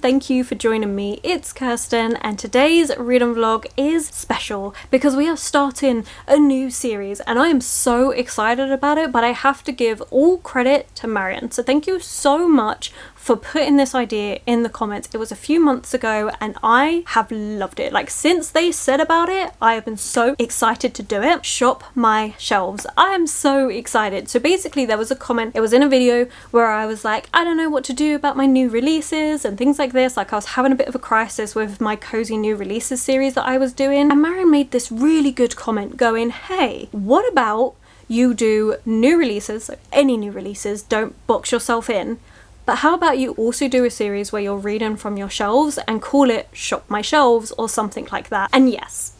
thank you for joining me. It's Kirsten, and today's reading vlog is special because we are starting a new series and I am so excited about it, but I have to give all credit to Marion. So thank you so much for putting this idea in the comments. It was a few months ago and I have loved it. Like, since they said about it, I have been so excited to do it. Shop my shelves. I am so excited. So basically there was a comment, it was in a video where I was like, I don't know what to do about my new releases and things like this. Like, I was having a bit of a crisis with my cozy new releases series that I was doing. And Marion made this really good comment going, hey, what about you do new releases, so any new releases, don't box yourself in. But how about you also do a series where you're reading from your shelves and call it Shop My Shelves or something like that? And yes,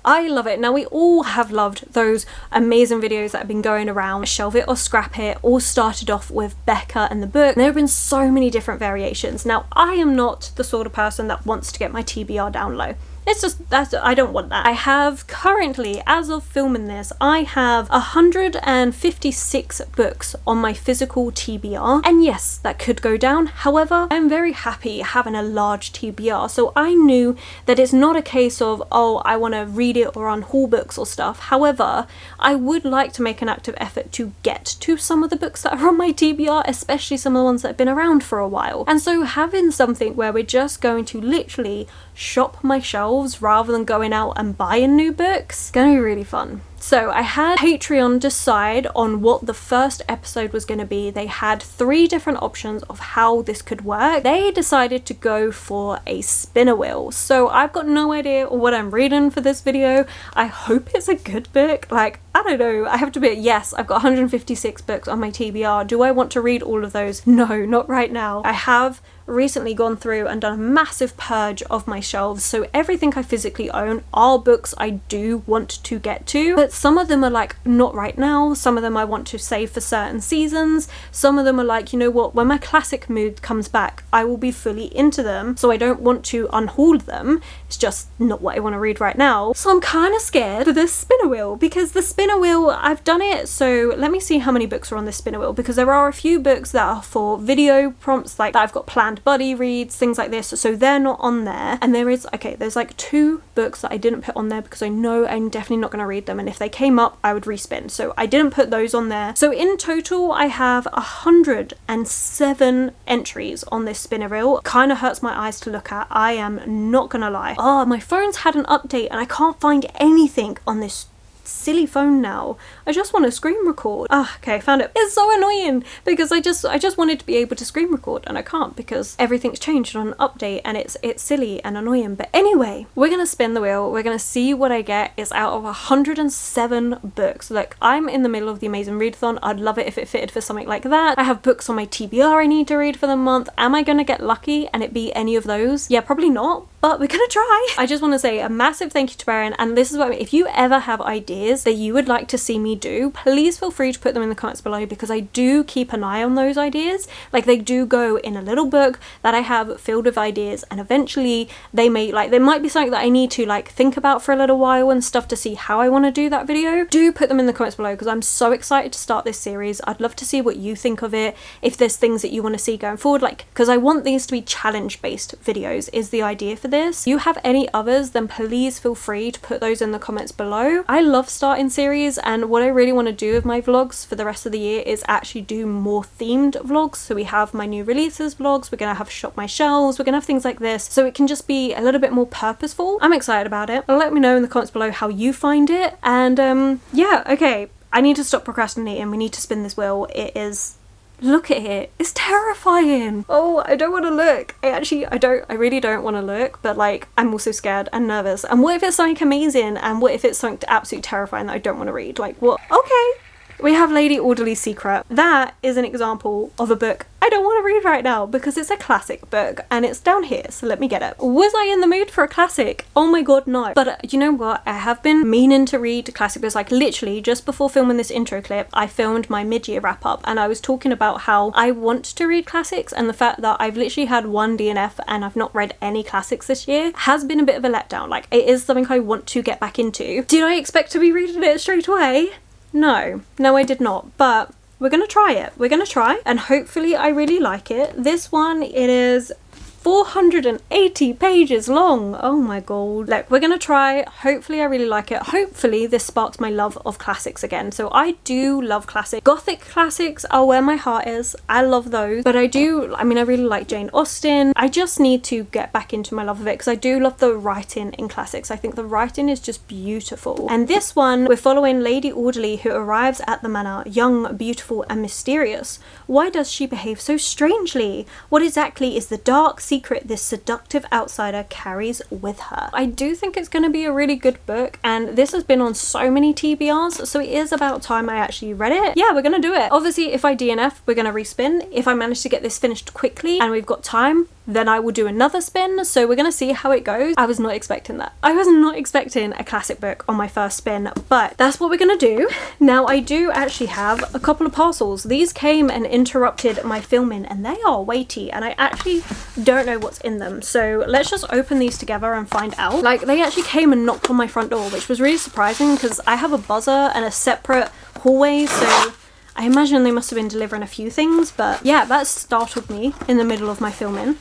I love it. Now, we all have loved those amazing videos that have been going around, Shelve It or Scrap It, all started off with Becca and the book. There have been so many different variations. Now, I am not the sort of person that wants to get my TBR down low. It's just, I don't want that. I have currently, as of filming this, I have 156 books on my physical TBR. And yes, that could go down. However, I'm very happy having a large TBR. So I knew that it's not a case of, oh, I want to read it or unhaul books or stuff. However, I would like to make an active effort to get to some of the books that are on my TBR, especially some of the ones that have been around for a while. And so having something where we're just going to literally shop my shelves rather than going out and buying new books, gonna be really fun. So I had Patreon decide on what the first episode was going to be. They had 3 different options of how this could work. They decided to go for a spinner wheel. So I've got no idea what I'm reading for this video. I hope it's a good book. Like, I don't know. I have to admit, yes, I've got 156 books on my TBR. Do I want to read all of those? No, not right now. I have recently gone through and done a massive purge of my shelves, so everything I physically own are books I do want to get to, but some of them are like, not right now. Some of them I want to save for certain seasons. Some of them are like, you know what, when my classic mood comes back, I will be fully into them, so I don't want to unhaul them. It's just not what I want to read right now. So I'm kind of scared for this spinner wheel, because the spinner wheel, I've done it, so let me see how many books are on this spinner wheel, because there are a few books that are for video prompts, like that I've got planned buddy reads, things like this, so they're not on there. And there is, okay, there's like 2 books that I didn't put on there because I know I'm definitely not going to read them, and if they came up I would respin, so I didn't put those on there. So in total I have 107 entries on this spinner reel. Kind of hurts my eyes to look at, I am not gonna lie. Oh, my phone's had an update and I can't find anything on this silly phone now. I just want to screen record. Okay, found it. It's so annoying because I just wanted to be able to screen record and I can't because everything's changed on an update and it's silly and annoying. But anyway, we're gonna spin the wheel. We're gonna see what I get. It's out of 107 books. Like, I'm in the middle of the amazing readathon. I'd love it if it fitted for something like that. I have books on my TBR I need to read for the month. Am I gonna get lucky and it be any of those? Yeah, probably not, but we're gonna try. I just want to say a massive thank you to Marion, and this is what I mean. If you ever have ideas that you would like to see me do, please feel free to put them in the comments below, because I do keep an eye on those ideas. Like, they do go in a little book that I have filled with ideas, and eventually they may, like, there might be something that I need to like think about for a little while and stuff to see how I want to do that video. Do put them in the comments below, because I'm so excited to start this series. I'd love to see what you think of it, if there's things that you want to see going forward, like, because I want these to be challenge based videos is the idea for this. If you have any others, then please feel free to put those in the comments below. I love starting series, and what I really want to do with my vlogs for the rest of the year is actually do more themed vlogs. So we have my new releases vlogs, we're gonna have shop my shelves, we're gonna have things like this, so it can just be a little bit more purposeful. I'm excited about it. Let me know in the comments below how you find it, and yeah, okay, I need to stop procrastinating. We need to spin this wheel. It is, look at it, it's terrifying. Oh, I don't want to look. I really don't want to look, but like, I'm also scared and nervous. And what if it's something amazing, and what if it's something absolutely terrifying that I don't want to read? Like, what? Okay. We have Lady Orderly's Secret. That is an example of a book I don't want to read right now because it's a classic book and it's down here, so let me get it. Was I in the mood for a classic? Oh my god, no. But you know what? I have been meaning to read classic books. Like, literally just before filming this intro clip, I filmed my mid-year wrap up and I was talking about how I want to read classics, and the fact that I've literally had 1 DNF and I've not read any classics this year has been a bit of a letdown. Like, it is something I want to get back into. Did I expect to be reading it straight away? No, I did not, but we're gonna try it. We're gonna try, and hopefully I really like it. This one, it is 480 pages long. Oh my god. Look, we're gonna try. Hopefully I really like it. Hopefully this sparks my love of classics again. So I do love classics. Gothic classics are where my heart is. I love those. But I really like Jane Austen. I just need to get back into my love of it because I do love the writing in classics. I think the writing is just beautiful. And this one, we're following Lady Audley, who arrives at the manor, young, beautiful and mysterious. Why does she behave so strangely? What exactly is the dark secret this seductive outsider carries with her? I do think it's going to be a really good book, and this has been on so many TBRs, so it is about time I actually read it. Yeah, we're going to do it. Obviously, if I DNF, we're going to respin. If I manage to get this finished quickly and we've got time, then I will do another spin, so we're gonna see how it goes. I was not expecting that. I was not expecting a classic book on my first spin, but that's what we're gonna do. Now, I do actually have a couple of parcels. These came and interrupted my filming, and they are weighty, and I actually don't know what's in them. So let's just open these together and find out. Like, they actually came and knocked on my front door, which was really surprising because I have a buzzer and a separate hallway, so I imagine they must have been delivering a few things, but yeah, that startled me in the middle of my filming.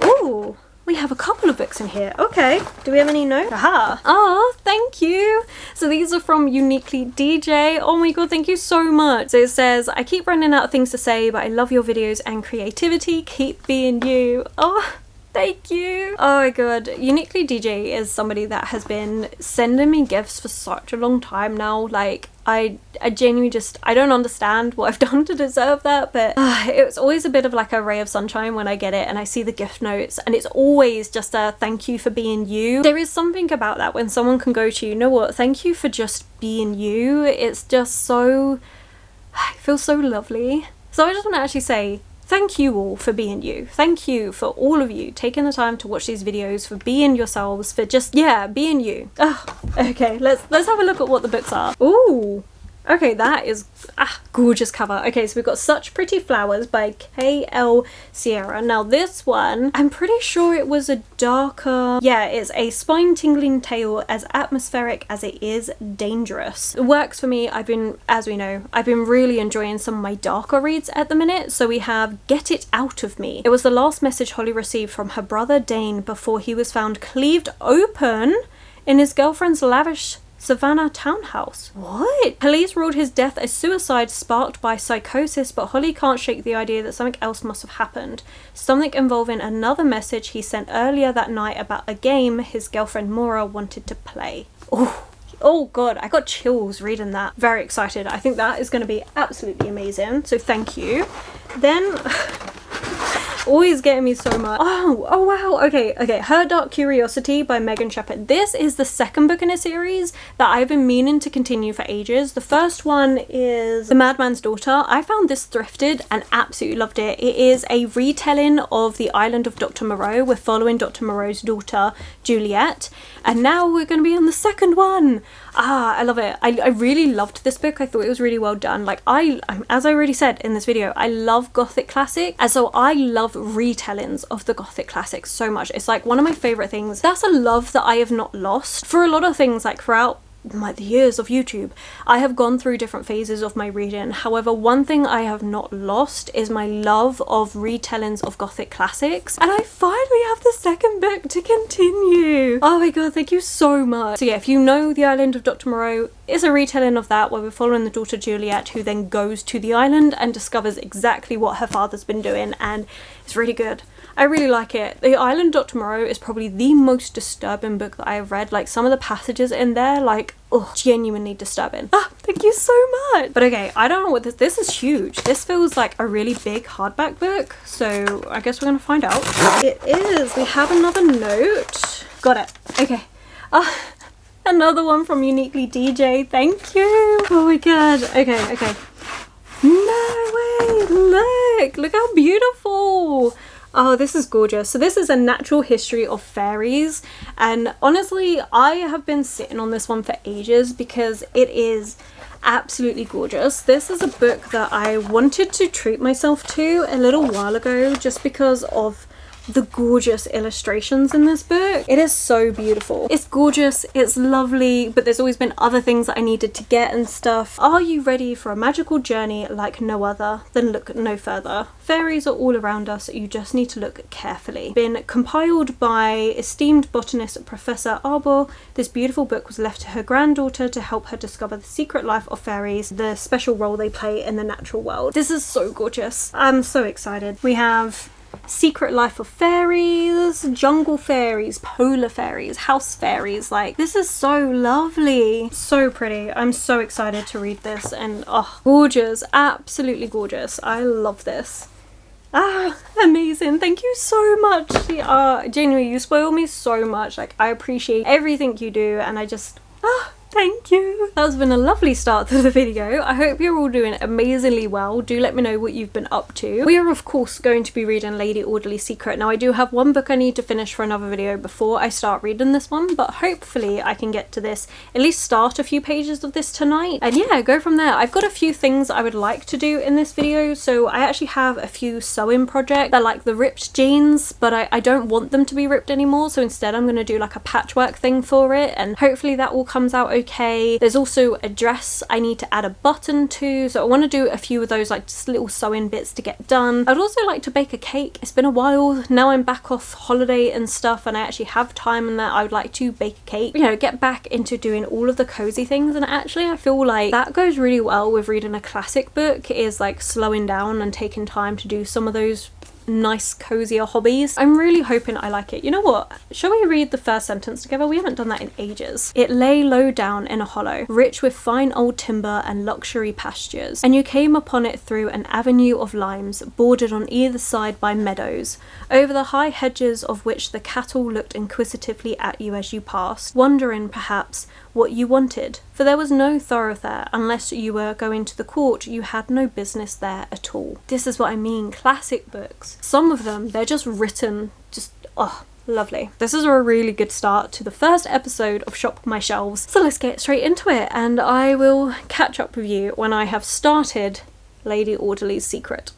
Ooh, we have a couple of books in here. Okay, do we have any notes? Aha! Oh, thank you! So these are from Uniquely DJ. Oh my god, thank you so much. So it says, I keep running out of things to say, but I love your videos and creativity. Keep being you. Oh, thank you. Oh my god. Uniquely DJ is somebody that has been sending me gifts for such a long time now. Like, I genuinely just, I don't understand what I've done to deserve that, but it's always a bit of like a ray of sunshine when I get it and I see the gift notes, and it's always just a thank you for being you. There is something about that when someone can go to, you know what, thank you for just being you. It's just so, it feels so lovely. So I just want to actually say, thank you all for being you. Thank you for all of you taking the time to watch these videos, for being yourselves, for just, yeah, being you. Oh, okay, let's have a look at what the books are. Ooh. Okay, that is gorgeous cover. Okay, so we've got Such Pretty Flowers by K.L. Sierra. Now this one, I'm pretty sure it was a darker, yeah, it's a spine-tingling tale as atmospheric as it is dangerous. It works for me. As we know, I've been really enjoying some of my darker reads at the minute. So we have Get It Out of Me. It was the last message Holly received from her brother Dane before he was found cleaved open in his girlfriend's lavish Savannah townhouse. What? Police ruled his death a suicide sparked by psychosis, but Holly can't shake the idea that something else must have happened. Something involving another message he sent earlier that night about a game his girlfriend Maura wanted to play. Oh god, I got chills reading that. Very excited. I think that is going to be absolutely amazing. So thank you. Then always getting me so much. Oh wow, okay. Her Dark Curiosity by Megan Shepherd. This is the second book in a series that I've been meaning to continue for ages. The first one is The Madman's Daughter. I found this thrifted and absolutely loved it. It is a retelling of The Island of Dr. Moreau. We're following Dr. Moreau's daughter, Juliet, and now we're going to be on the second one. I love it. I really loved this book. I thought it was really well done. Like, as I already said in this video, I love Gothic classic, and so I love retellings of the Gothic classics so much. It's like one of my favorite things. That's a love that I have not lost for a lot of things. Like throughout the years of YouTube, I have gone through different phases of my reading. However, one thing I have not lost is my love of retellings of Gothic classics, and I finally have the second book to continue. Oh my god, thank you so much. So yeah, if you know The Island of Dr. Moreau, it's a retelling of that where we're following the daughter Juliet, who then goes to the island and discovers exactly what her father's been doing, and it's really good. I really like it. The Island Dr. Moreau is probably the most disturbing book that I have read. Like, some of the passages in there, like, genuinely disturbing. Thank you so much. But okay, I don't know what this is huge. This feels like a really big hardback book, so I guess we're gonna find out. It is. We have another note. Got it. Okay. Another one from Uniquely DJ. Thank you. Oh my god. Okay. No way. Look how beautiful. Oh, this is gorgeous. So this is A Natural History of Fairies, and honestly, I have been sitting on this one for ages because it is absolutely gorgeous. This is a book that I wanted to treat myself to a little while ago just because of the gorgeous illustrations in this book. It is so beautiful. It's gorgeous, it's lovely, but there's always been other things that I needed to get and stuff. Are you ready for a magical journey like no other? Then look no further. Fairies are all around us, you just need to look carefully. Been compiled by esteemed botanist Professor Arbor, this beautiful book was left to her granddaughter to help her discover the secret life of fairies, the special role they play in the natural world. This is so gorgeous. I'm so excited. We have secret life of fairies, jungle fairies, polar fairies, house fairies. Like, this is so lovely, so pretty. I'm so excited to read this, and oh, gorgeous, absolutely gorgeous. I love this. Ah, amazing. Thank you so much. Genuinely, you spoil me so much. Like, I appreciate everything you do, and I just, thank you. That's been a lovely start to the video. I hope you're all doing amazingly well. Do let me know what you've been up to. We are of course going to be reading Lady Audley's Secret. Now I do have one book I need to finish for another video before I start reading this one, but hopefully I can get to this, at least start a few pages of this tonight, and yeah, go from there. I've got a few things I would like to do in this video. So I actually have a few sewing projects. They're like the ripped jeans, but I don't want them to be ripped anymore, so instead I'm going to do like a patchwork thing for it, and hopefully that all comes out okay. There's also a dress I need to add a button to, so I want to do a few of those, like just little sewing bits to get done. I'd also like to bake a cake. It's been a while now, I'm back off holiday and stuff and I actually have time and that I would like to bake a cake, you know, get back into doing all of the cozy things. And actually I feel like that goes really well with reading a classic book, is like slowing down and taking time to do some of those nice cozier hobbies. I'm really hoping I like it. You know what? Shall we read the first sentence together? We haven't done that in ages. It lay low down in a hollow, rich with fine old timber and luxury pastures, and you came upon it through an avenue of limes, bordered on either side by meadows, over the high hedges of which the cattle looked inquisitively at you as you passed, wondering perhaps what you wanted, for there was no thoroughfare. Unless you were going to the court, you had no business there at all. This is what I mean, classic books. Some of them, they're just written, just, oh, lovely. This is a really good start to the first episode of Shop My Shelves. So let's get straight into it, and I will catch up with you when I have started Lady Audley's Secret.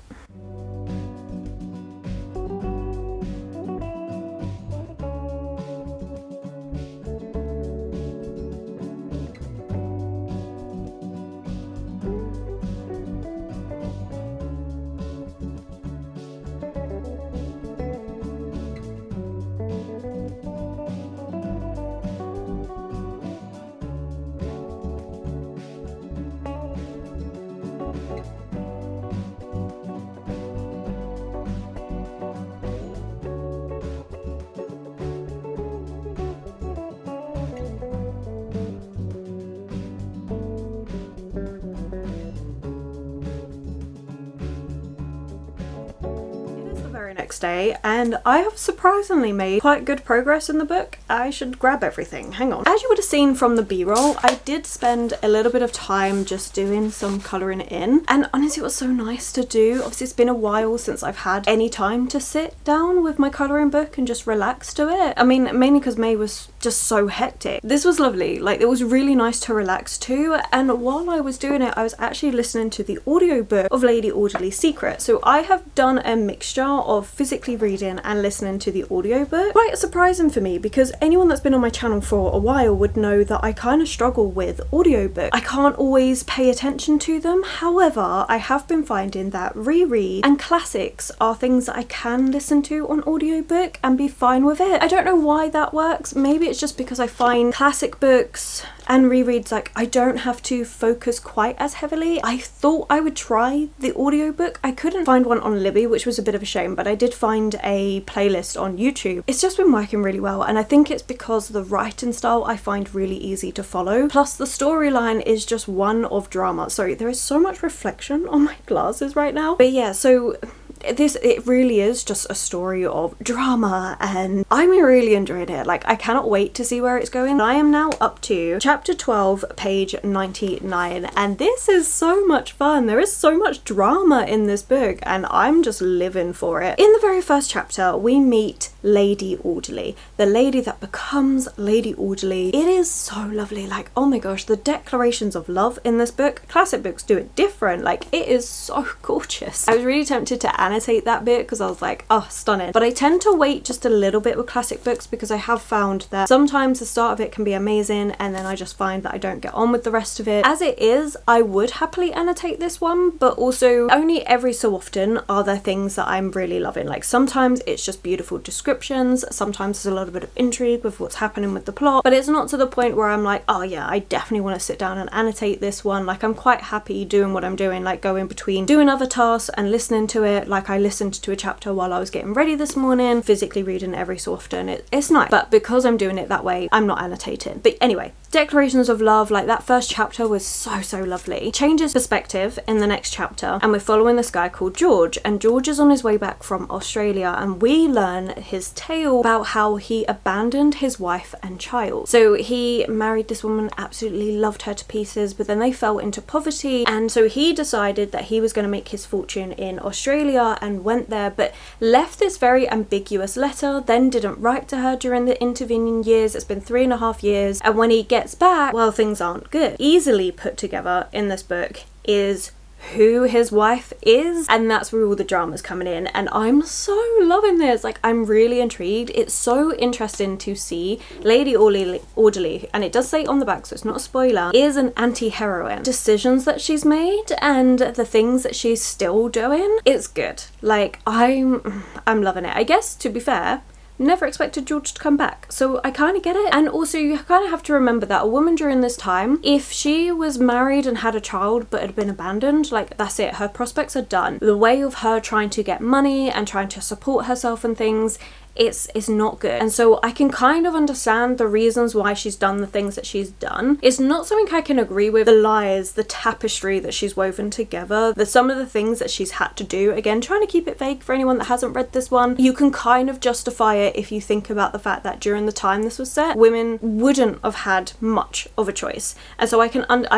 Next day, and I have surprisingly made quite good progress in the book. I should grab everything. Hang on. As you would have seen from the b-roll, I did spend a little bit of time just doing some colouring in, and honestly it was so nice to do. Obviously it's been a while since I've had any time to sit down with my colouring book and just relax to it. I mean, mainly because May was just so hectic. This was lovely. Like, it was really nice to relax to, and while I was doing it I was actually listening to the audiobook of Lady Audley's Secret. So I have done a mixture of physically reading and listening to the audiobook. Quite surprising for me, because anyone that's been on my channel for a while would know that I kind of struggle with audiobooks. I can't always pay attention to them. However, I have been finding that reread and classics are things that I can listen to on audiobook and be fine with it. I don't know why that works. Maybe it's just because I find classic books and rereads, like, I don't have to focus quite as heavily. I thought I would try the audiobook. I couldn't find one on Libby, which was a bit of a shame, but I did find a playlist on YouTube. It's just been working really well, and I think it's because the writing style I find really easy to follow. Plus the storyline is just one of drama. Sorry, there is so much reflection on my glasses right now. But yeah, so it really is just a story of drama, and I'm really enjoying it. Like, I cannot wait to see where it's going. I am now up to chapter 12, page 99, and this is so much fun. There is so much drama in this book and I'm just living for it. In the very first chapter we meet Lady Orderly, the lady that becomes Lady Orderly. It is so lovely. Like, oh my gosh, the declarations of love in this book, classic books do it different. Like, it is so gorgeous. I was really tempted to annotate that bit because I was like, oh, stunning. But I tend to wait just a little bit with classic books because I have found that sometimes the start of it can be amazing and then I just find that I don't get on with the rest of it. As it is, I would happily annotate this one, but also only every so often are there things that I'm really loving. Like, sometimes it's just beautiful descriptions, sometimes there's a little bit of intrigue with what's happening with the plot, but it's not to the point where I'm like, oh yeah, I definitely want to sit down and annotate this one. Like, I'm quite happy doing what I'm doing, like going between doing other tasks and listening to it. Like, I listened to a chapter while I was getting ready this morning, physically reading every so often. It's nice, but because I'm doing it that way, I'm not annotating. But anyway, declarations of love, like that first chapter was so lovely. Changes perspective in the next chapter, and we're following this guy called George, and George is on his way back from Australia, and we learn his tale about how he abandoned his wife and child. So he married this woman, absolutely loved her to pieces, but then they fell into poverty, and so he decided that he was going to make his fortune in Australia and went there, but left this very ambiguous letter, then didn't write to her during the intervening years. It's been 3.5 years, and when he gets back, well, things aren't good. Easily put together in this book is who his wife is, and that's where all the drama's coming in, and I'm so loving this. Like, I'm really intrigued. It's so interesting to see Lady Orderly, and it does say on the back, so it's not a spoiler, is an anti-heroine. Decisions that she's made and the things that she's still doing, it's good. Like, I'm loving it. I guess, to be fair, never expected George to come back, so I kind of get it. And also, you kind of have to remember that a woman during this time, if she was married and had a child but had been abandoned, like, that's it, her prospects are done. The way of her trying to get money and trying to support herself and things, it's not good. And so I can kind of understand the reasons why she's done the things that she's done. It's not something I can agree with. The lies, the tapestry that she's woven together, some of the things that she's had to do, again, trying to keep it vague for anyone that hasn't read this one, you can kind of justify it if you think about the fact that during the time this was set, women wouldn't have had much of a choice. And so I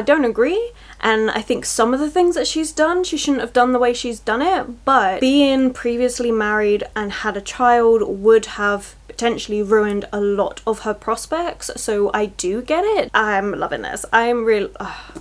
don't agree, and I think some of the things that she's done, she shouldn't have done the way she's done it, but being previously married and had a child would have potentially ruined a lot of her prospects, so I do get it. I'm loving this. I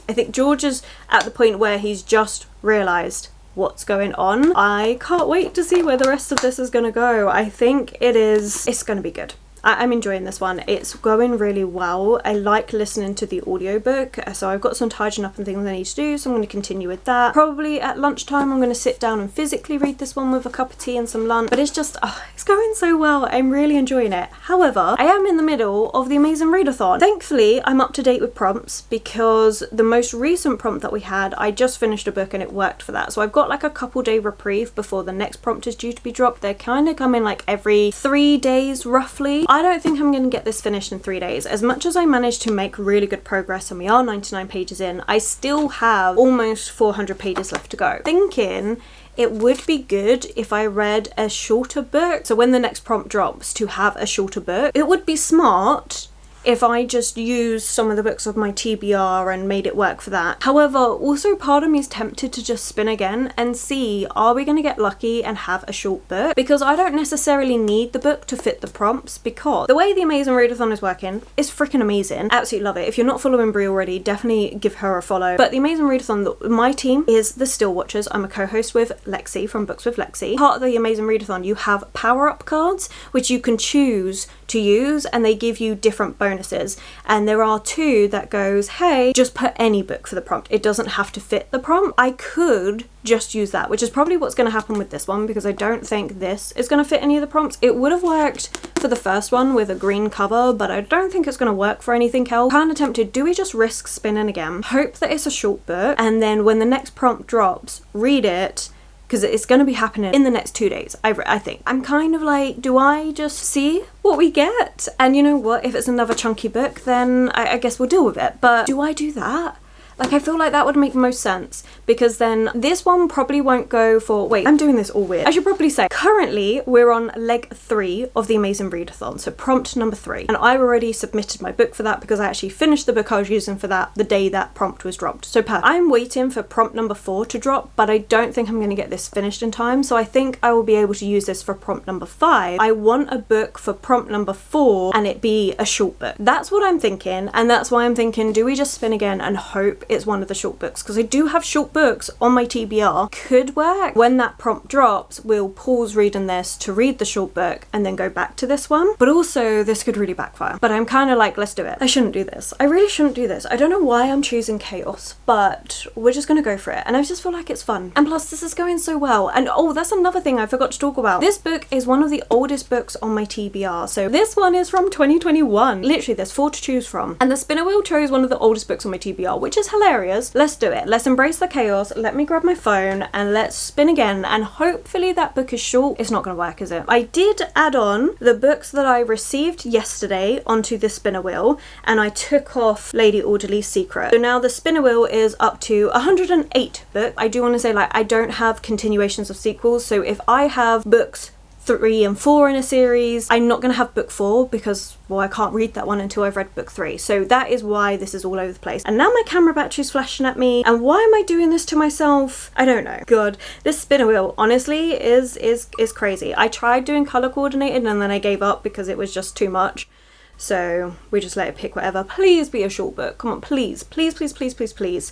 think George is at the point where he's just realised what's going on. I can't wait to see where the rest of this is going to go. I think it's going to be good. I'm enjoying this one. It's going really well. I like listening to the audiobook, so I've got some tidying up and things I need to do, so I'm going to continue with that. Probably at lunchtime I'm going to sit down and physically read this one with a cup of tea and some lunch, but it's just, it's going so well. I'm really enjoying it. However, I am in the middle of the Amazing Readathon. Thankfully, I'm up to date with prompts because the most recent prompt that we had, I just finished a book and it worked for that. So I've got like a couple day reprieve before the next prompt is due to be dropped. They're kind of coming like every 3 days roughly. I don't think I'm going to get this finished in 3 days. As much as I managed to make really good progress, and we are 99 pages in, I still have almost 400 pages left to go. Thinking it would be good if I read a shorter book. So when the next prompt drops, to have a shorter book. It would be smart if I just used some of the books of my TBR and made it work for that. However, also part of me is tempted to just spin again and see, are we going to get lucky and have a short book? Because I don't necessarily need the book to fit the prompts, because the way the Amazing Readathon is working is freaking amazing. Absolutely love it. If you're not following Brie already, definitely give her a follow. But the Amazing Readathon, my team is the Still Watchers. I'm a co-host with Lexi from Books with Lexi. Part of the Amazing Readathon, you have power-up cards, which you can choose to use, and they give you different bonuses, and there are 2 that goes, hey, just put any book for the prompt. It doesn't have to fit the prompt. I could just use that, which is probably what's going to happen with this one, because I don't think this is going to fit any of the prompts. It would have worked for the first one with a green cover, but I don't think it's going to work for anything else. Kind of tempted, do we just risk spinning again? Hope that it's a short book, and then when the next prompt drops, read it, because it's going to be happening in the next 2 days, I think. I'm kind of like, do I just see what we get? And you know what? If it's another chunky book, then I guess we'll deal with it. But do I do that? Like, I feel like that would make most sense, because then this one probably won't go for, wait, I'm doing this all weird. I should probably say, currently we're on leg 3 of the Amazing Readathon, so prompt number 3. And I've already submitted my book for that because I actually finished the book I was using for that the day that prompt was dropped. So I'm waiting for prompt number 4 to drop, but I don't think I'm going to get this finished in time, so I think I will be able to use this for prompt number 5. I want a book for prompt number 4 and it be a short book. That's what I'm thinking, and that's why I'm thinking, do we just spin again and hope it's one of the short books? Because I do have short books on my TBR. Could work. When that prompt drops, we'll pause reading this to read the short book and then go back to this one. But also, this could really backfire. But I'm kind of like, let's do it. I shouldn't do this. I really shouldn't do this. I don't know why I'm choosing chaos, but we're just gonna go for it. And I just feel like it's fun. And plus, this is going so well. And oh, that's another thing I forgot to talk about. This book is one of the oldest books on my TBR. So this one is from 2021. Literally, there's 4 to choose from. And the Spinner Wheel chose one of the oldest books on my TBR, which is hilarious. Let's do it. Let's embrace the chaos. Let me grab my phone and let's spin again. And hopefully that book is short. It's not gonna work, is it? I did add on the books that I received yesterday onto the Spinner Wheel, and I took off Lady Orderly's Secret. So now the Spinner Wheel is up to 108 books. I do want to say, like, I don't have continuations of sequels, so if I have books 3 and 4 in a series, I'm not going to have book 4 because, well, I can't read that one until I've read book 3. So that is why this is all over the place. And now my camera battery's flashing at me. And why am I doing this to myself? I don't know. God, this Spinner Wheel honestly is crazy. I tried doing color coordinated and then I gave up because it was just too much. So we just let it pick whatever. Please be a short book. Come on, please. Please, please, please, please, please.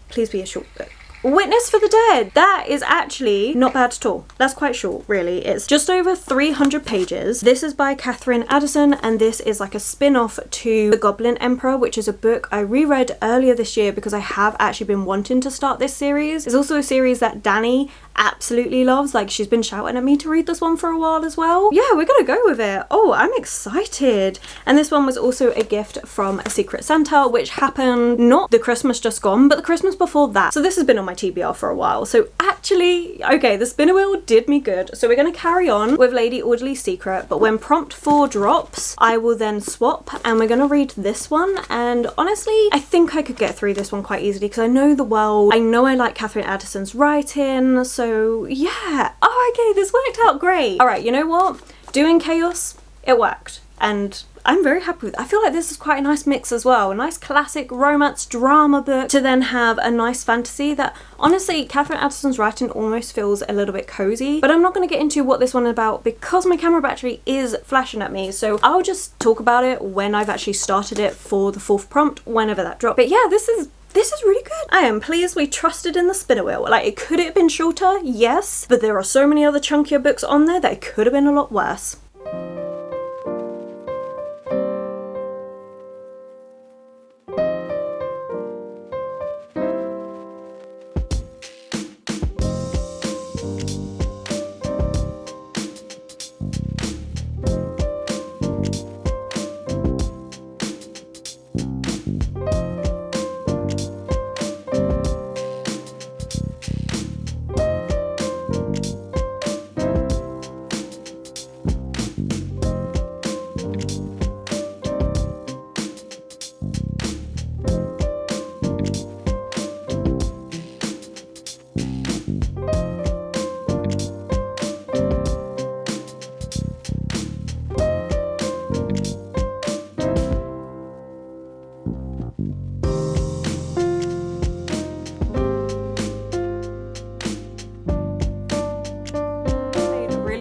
Please be a short book. Witness for the Dead. That is actually not bad at all. That's quite short, really. It's just over 300 pages. This is by Catherine Addison, and this is like a spin-off to The Goblin Emperor, which is a book I reread earlier this year because I have actually been wanting to start this series. It's also a series that Danny absolutely loves. Like, she's been shouting at me to read this one for a while as well. Yeah, we're gonna go with it. Oh, I'm excited. And this one was also a gift from a Secret Santa, which happened not the Christmas just gone, but the Christmas before that. So this has been on my TBR for a while. So actually, okay, the Spinner Wheel did me good. So we're gonna carry on with Lady Orderly's Secret, but when prompt 4 drops, I will then swap and we're gonna read this one. And honestly, I think I could get through this one quite easily because I know the world. I know I like Catherine Addison's writing, so yeah. Oh, okay, this worked out great. All right, you know what? Doing chaos, it worked. And I'm very happy with it. I feel like this is quite a nice mix as well. A nice classic romance drama book to then have a nice fantasy that, honestly, Catherine Addison's writing almost feels a little bit cozy. But I'm not going to get into what this one is about because my camera battery is flashing at me. So I'll just talk about it when I've actually started it for the 4th prompt, whenever that drops. But yeah, this is really good. I am pleased we trusted in the Spinner Wheel. Like, it could have been shorter, yes, but there are so many other chunkier books on there that it could have been a lot worse.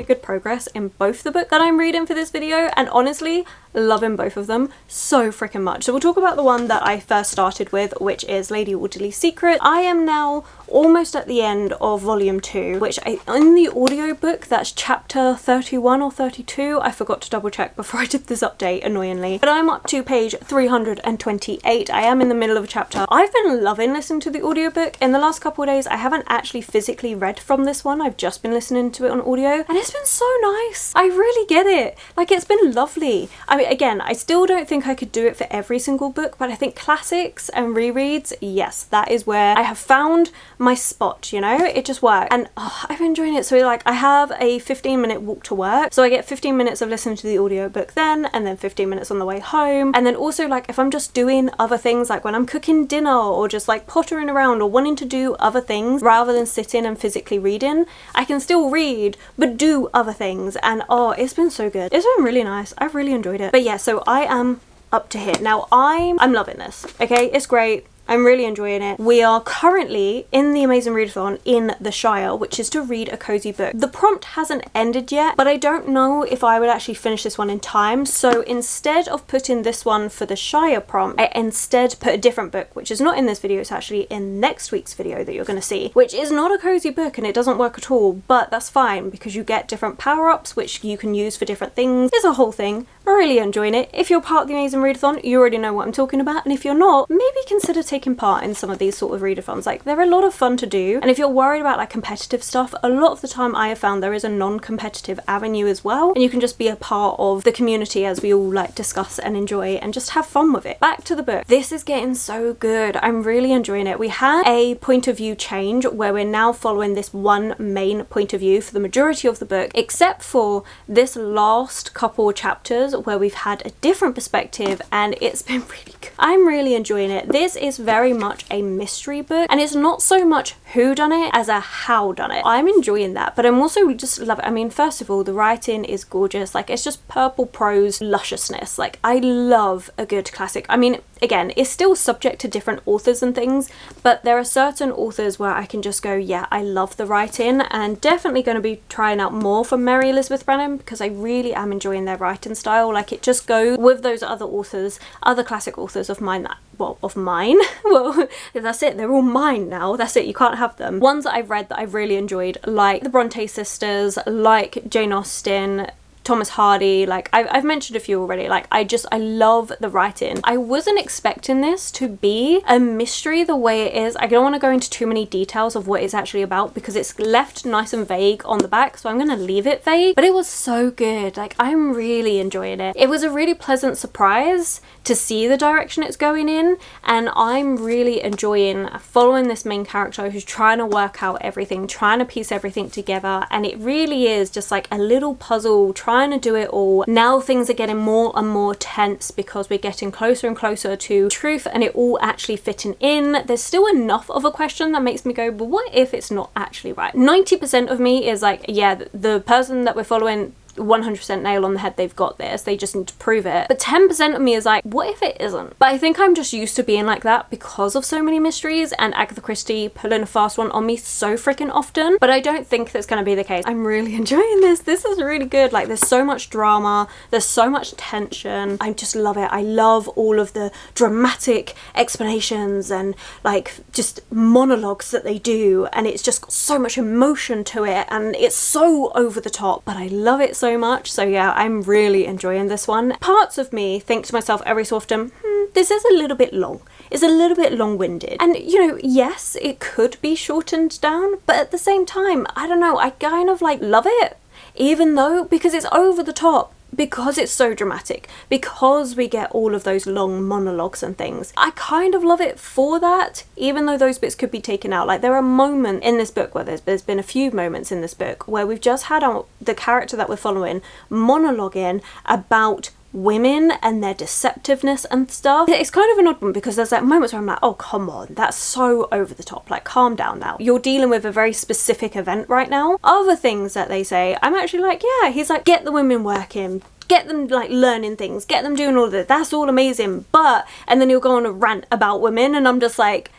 Good progress in both the book that I'm reading for this video, and honestly loving both of them so freaking much. So we'll talk about the one that I first started with, which is Lady Orderly's Secret. I am now almost at the end of volume 2, which in the audiobook that's chapter 31 or 32. I forgot to double check before I did this update, annoyingly, but I'm up to page 328. I am in the middle of a chapter. I've been loving listening to the audiobook. In the last couple of days I haven't actually physically read from this one. I've just been listening to it on audio, and it's been so nice. I really get it. Like, it's been lovely. I mean, again, I still don't think I could do it for every single book, but I think classics and rereads, yes, that is where I have found my spot, you know? It just works. And I've been enjoying it. So like I have a 15-minute walk to work, so I get 15 minutes of listening to the audiobook then, and then 15 minutes on the way home. And then also like if I'm just doing other things, like when I'm cooking dinner or just like pottering around or wanting to do other things rather than sitting and physically reading, I can still read but do other things. And it's been so good. It's been really nice. I've really enjoyed it. But yeah, so I am up to here. Now I'm loving this. Okay, it's great. I'm really enjoying it. We are currently in the Amazing Readathon in the Shire, which is to read a cozy book. The prompt hasn't ended yet, but I don't know if I would actually finish this one in time. So instead of putting this one for the Shire prompt, I instead put a different book, which is not in this video. It's actually in next week's video that you're going to see, which is not a cozy book and it doesn't work at all, but that's fine because you get different power-ups, which you can use for different things. It's a whole thing. I'm really enjoying it. If you're part of the Amazing Readathon, you already know what I'm talking about. And if you're not, maybe consider taking part in some of these sort of readathons. Like, they're a lot of fun to do. And if you're worried about like competitive stuff, a lot of the time I have found there is a non-competitive avenue as well. And you can just be a part of the community as we all like discuss and enjoy and just have fun with it. Back to the book. This is getting so good. I'm really enjoying it. We had a point of view change where we're now following this one main point of view for the majority of the book, except for this last couple chapters where we've had a different perspective, and it's been really good. I'm really enjoying it. This is very much a mystery book, and it's not so much who done it as a how done it. I'm enjoying that, but I'm also just love it. I mean, first of all, the writing is gorgeous. Like, it's just purple prose lusciousness. Like, I love a good classic. I mean, again, it's still subject to different authors and things, but there are certain authors where I can just go, yeah, I love the writing, and definitely going to be trying out more from Mary Elizabeth Brennan because I really am enjoying their writing style. Like, it just goes with those other authors, other classic authors of mine that, well, of mine. Well, that's it. They're all mine now. That's it. You can't have them. Ones that I've read that I've really enjoyed, like the Bronte sisters, like Jane Austen, Thomas Hardy, like I've mentioned a few already. Like, I love the writing. I wasn't expecting this to be a mystery the way it is. I don't want to go into too many details of what it's actually about because it's left nice and vague on the back, so I'm going to leave it vague, but it was so good. Like, I'm really enjoying it. It was a really pleasant surprise to see the direction it's going in, and I'm really enjoying following this main character who's trying to work out everything, trying to piece everything together, and it really is just like a little puzzle, trying to do it all. Now things are getting more and more tense because we're getting closer and closer to truth and it all actually fitting in. There's still enough of a question that makes me go, but what if it's not actually right? 90% of me is like, yeah, the person that we're following, 100% nail on the head, they've got this, they just need to prove it. But 10% of me is like, what if it isn't? But I think I'm just used to being like that because of so many mysteries and Agatha Christie pulling a fast one on me so freaking often. But I don't think that's going to be the case. I'm really enjoying this. This is really good. Like, there's so much drama, there's so much tension. I just love it. I love all of the dramatic explanations and like just monologues that they do, and it's just got so much emotion to it, and it's so over the top, but I love it so much. So yeah, I'm really enjoying this one. Parts of me think to myself every so often, this is a little bit long. It's a little bit long-winded. And you know, yes, it could be shortened down, but at the same time, I don't know, I kind of like love it, even though, because it's over the top, because it's so dramatic, because we get all of those long monologues and things. I kind of love it for that, even though those bits could be taken out. Like, there are moments in this book where there's been a few moments in this book where we've just had the character that we're following monologuing about women and their deceptiveness and stuff. It's kind of an odd one because there's like moments where I'm like, oh come on, that's so over the top, like calm down now, you're dealing with a very specific event right now. Other things that they say, I'm actually like, yeah, he's like, get the women working, get them like learning things, get them doing all of this, that's all amazing, but, and then he'll go on a rant about women and I'm just like,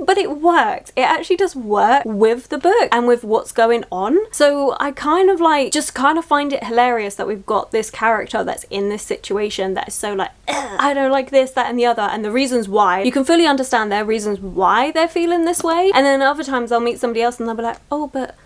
but it works. It actually does work with the book and with what's going on. So I kind of like, just kind of find it hilarious that we've got this character that's in this situation that is so like, I don't like this, that and the other, and the reasons why. You can fully understand their reasons why they're feeling this way. And then other times I'll meet somebody else and they'll be like, oh, but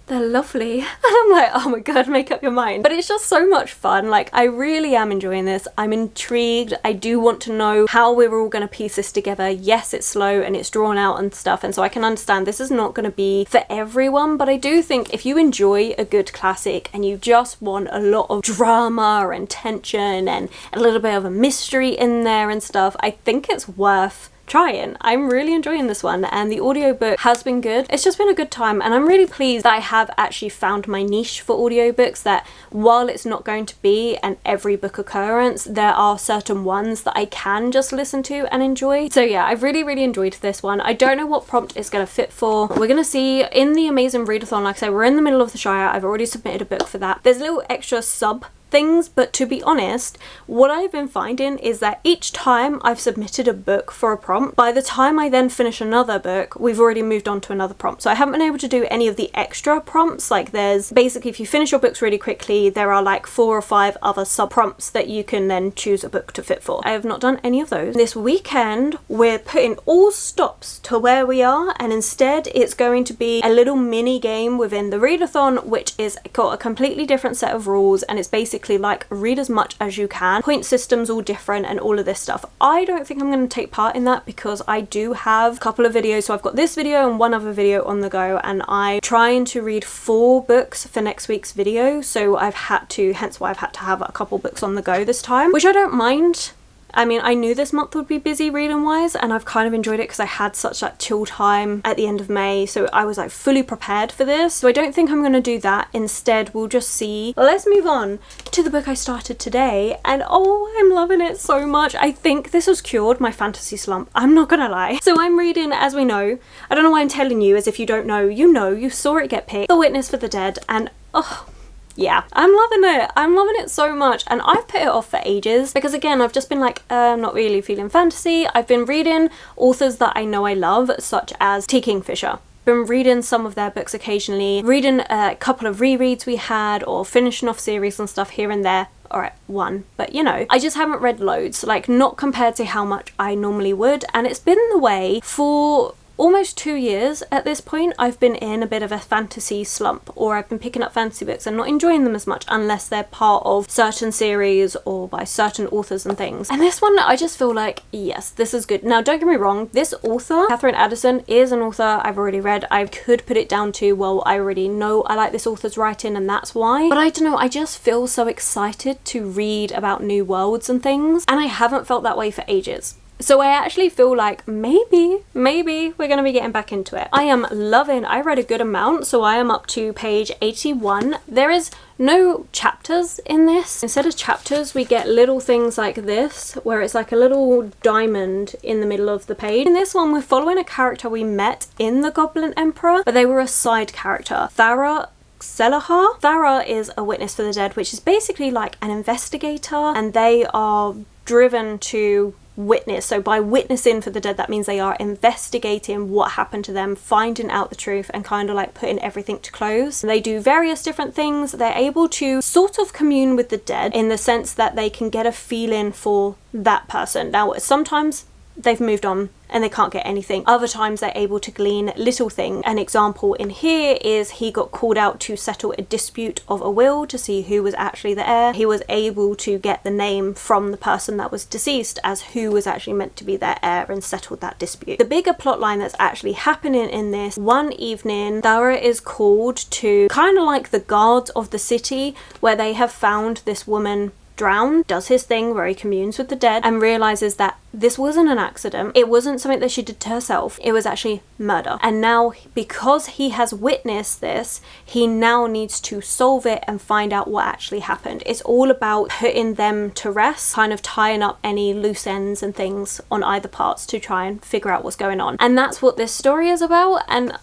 they're lovely. And I'm like, oh my god, make up your mind. But it's just so much fun. Like, I really am enjoying this. I'm intrigued. I do want to know how we're all going to piece this together. Yes, it's slow and it's drawn out and stuff, and so I can understand this is not going to be for everyone, but I do think if you enjoy a good classic and you just want a lot of drama and tension and a little bit of a mystery in there and stuff, I think it's worth trying. I'm really enjoying this one, and the audiobook has been good. It's just been a good time, and I'm really pleased that I have actually found my niche for audiobooks, that while it's not going to be an every book occurrence, there are certain ones that I can just listen to and enjoy. So yeah, I've really enjoyed this one. I don't know what prompt it's going to fit for. We're going to see in the amazing readathon. Like I said, we're in the middle of the Shire. I've already submitted a book for that. There's little extra sub things, but to be honest, what I've been finding is that each time I've submitted a book for a prompt, by the time I then finish another book, we've already moved on to another prompt. So I haven't been able to do any of the extra prompts. Like, there's basically, if you finish your books really quickly, there are like 4 or 5 other sub prompts that you can then choose a book to fit for. I have not done any of those. This weekend, we're putting all stops to where we are, and instead it's going to be a little mini game within the readathon, which is got a completely different set of rules, and it's basically like read as much as you can. Point systems all different and all of this stuff. I don't think I'm going to take part in that because I do have a couple of videos. So I've got this video and one other video on the go, and I'm trying to read 4 books for next week's video. So hence why I've had to have a couple books on the go this time, which I don't mind. I mean, I knew this month would be busy reading wise, and I've kind of enjoyed it because I had such that chill time at the end of May, so I was like fully prepared for this. So I don't think I'm going to do that. Instead, we'll just see. Let's move on to the book I started today, and oh, I'm loving it so much. I think this has cured my fantasy slump. I'm not gonna lie. So I'm reading, as we know, I don't know why I'm telling you, as if you don't know, you saw it get picked, The Witness for the Dead, and oh, yeah, I'm loving it. I'm loving it so much, and I've put it off for ages because, again, I've just been like, I'm not really feeling fantasy. I've been reading authors that I know I love, such as T. Kingfisher. Been reading some of their books occasionally, reading a couple of rereads we had, or finishing off series and stuff here and there. Alright, one, but you know, I just haven't read loads, like not compared to how much I normally would, and it's been the way for almost 2 years at this point. I've been in a bit of a fantasy slump, or I've been picking up fantasy books and not enjoying them as much unless they're part of certain series or by certain authors and things. And this one, I just feel like, yes, this is good. Now, don't get me wrong, this author, Catherine Addison, is an author I've already read. I could put it down to, well, I already know I like this author's writing and that's why. But I don't know, I just feel so excited to read about new worlds and things, and I haven't felt that way for ages. So I actually feel like maybe we're going to be getting back into it. I am loving, I read a good amount, so I am up to page 81. There is no chapters in this. Instead of chapters, we get little things like this, where it's like a little diamond in the middle of the page. In this one, we're following a character we met in The Goblin Emperor, but they were a side character. Thara Selahar. Thara is a witness for the dead, which is basically like an investigator, and they are driven to witness. So by witnessing for the dead, that means they are investigating what happened to them, finding out the truth, and kind of like putting everything to close. They do various different things. They're able to sort of commune with the dead in the sense that they can get a feeling for that person. Now, sometimes they've moved on and they can't get anything. Other times they're able to glean little things. An example in here is he got called out to settle a dispute of a will to see who was actually the heir. He was able to get the name from the person that was deceased as who was actually meant to be their heir and settled that dispute. The bigger plot line that's actually happening in this, one evening Thara is called to kind of like the guards of the city, where they have found this woman drowned, does his thing where he communes with the dead and realizes that this wasn't an accident. It wasn't something that she did to herself. It was actually murder. And now, because he has witnessed this, he now needs to solve it and find out what actually happened. It's all about putting them to rest, kind of tying up any loose ends and things on either parts to try and figure out what's going on. And that's what this story is about, and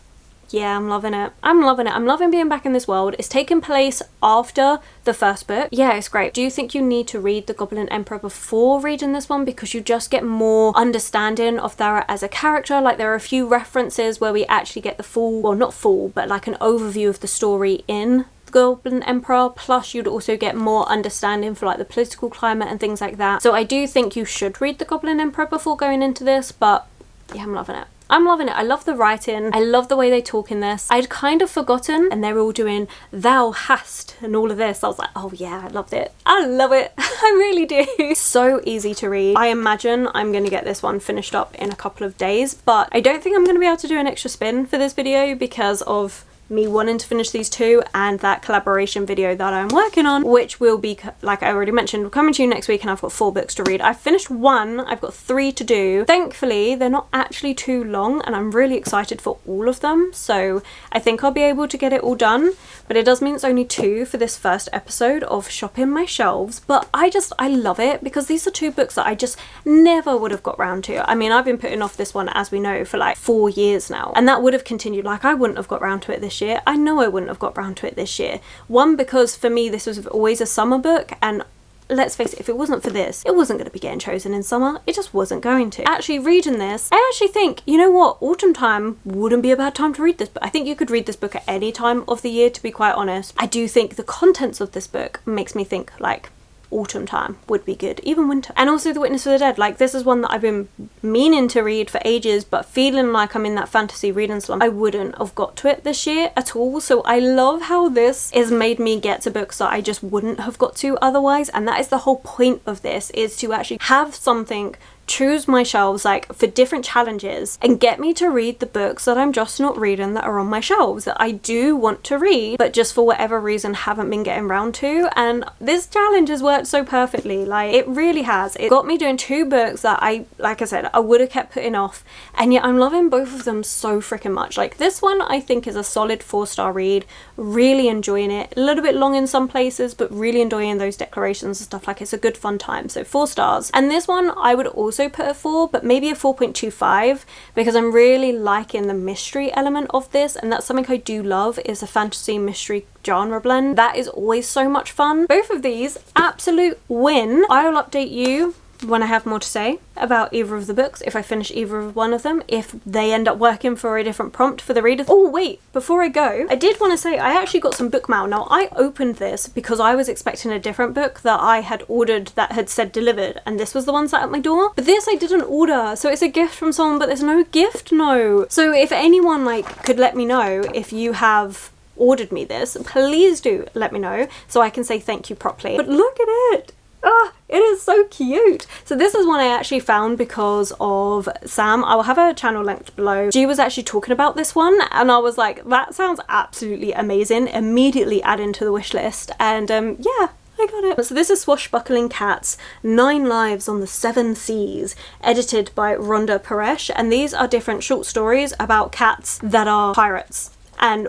yeah, I'm loving it. I'm loving it. I'm loving being back in this world. It's taking place after the first book. Yeah, it's great. Do you think you need to read The Goblin Emperor before reading this one? Because you just get more understanding of Thara as a character. Like, there are a few references where we actually get the full, well, not full, but like an overview of the story in The Goblin Emperor. Plus, you'd also get more understanding for like the political climate and things like that. So I do think you should read The Goblin Emperor before going into this, but yeah, I'm loving it. I'm loving it. I love the writing. I love the way they talk in this. I'd kind of forgotten, and they're all doing thou hast and all of this. I was like, oh yeah, I loved it. I love it. I really do. So easy to read. I imagine I'm going to get this one finished up in a couple of days, but I don't think I'm going to be able to do an extra spin for this video because of me wanting to finish these two and that collaboration video that I'm working on, which will be, like I already mentioned, coming to you next week, and I've got 4 books to read. I've finished 1, I've got 3 to do. Thankfully, they're not actually too long, and I'm really excited for all of them, so I think I'll be able to get it all done, but it does mean it's only 2 for this first episode of Shopping My Shelves, but I love it because these are 2 books that I just never would have got round to. I mean, I've been putting off this one, as we know, for like 4 years now, and that would have continued. Like, I wouldn't have got round to it this year. I know I wouldn't have got round to it this year. One, because for me this was always a summer book, and let's face it, if it wasn't for this, it wasn't going to be getting chosen in summer. It just wasn't going to. Actually reading this, I actually think, you know what, autumn time wouldn't be a bad time to read this book. I think you could read this book at any time of the year, to be quite honest. I do think the contents of this book makes me think like autumn time would be good, even winter. And also The Witness for the Dead, like this is one that I've been meaning to read for ages, but feeling like I'm in that fantasy reading slump. I wouldn't have got to it this year at all, so I love how this has made me get to books that I just wouldn't have got to otherwise, and that is the whole point of this, is to actually have something choose my shelves like for different challenges and get me to read the books that I'm just not reading that are on my shelves that I do want to read but just for whatever reason haven't been getting round to. And this challenge has worked so perfectly, like it really has. It got me doing 2 books that like I said, I would have kept putting off, and yet I'm loving both of them so freaking much. Like this one I think is a solid 4-star read, really enjoying it, a little bit long in some places but really enjoying those declarations and stuff. Like it's a good fun time, so 4 stars. And this one I would also put a 4, but maybe a 4.25 because I'm really liking the mystery element of this, and that's something I do love, is a fantasy mystery genre blend. That is always so much fun. Both of these, absolute win. I'll update you when I have more to say about either of the books, if I finish either of one of them, if they end up working for a different prompt for the reader. Oh wait, before I go, I did want to say I actually got some book mail. Now I opened this because I was expecting a different book that I had ordered that had said delivered, and this was the one sat at my door, but this I didn't order, so it's a gift from someone, but there's no gift note. So if anyone like could let me know if you have ordered me this, please do let me know so I can say thank you properly. But look at it. Ah, it is so cute. So this is one I actually found because of Sam. I will have her channel linked below. She was actually talking about this one and I was like, that sounds absolutely amazing. Immediately add into the wish list, and yeah, I got it. So this is Swashbuckling Cats, 9 Lives on the 7 Seas, edited by Rhonda Paresh, and these are different short stories about cats that are pirates. And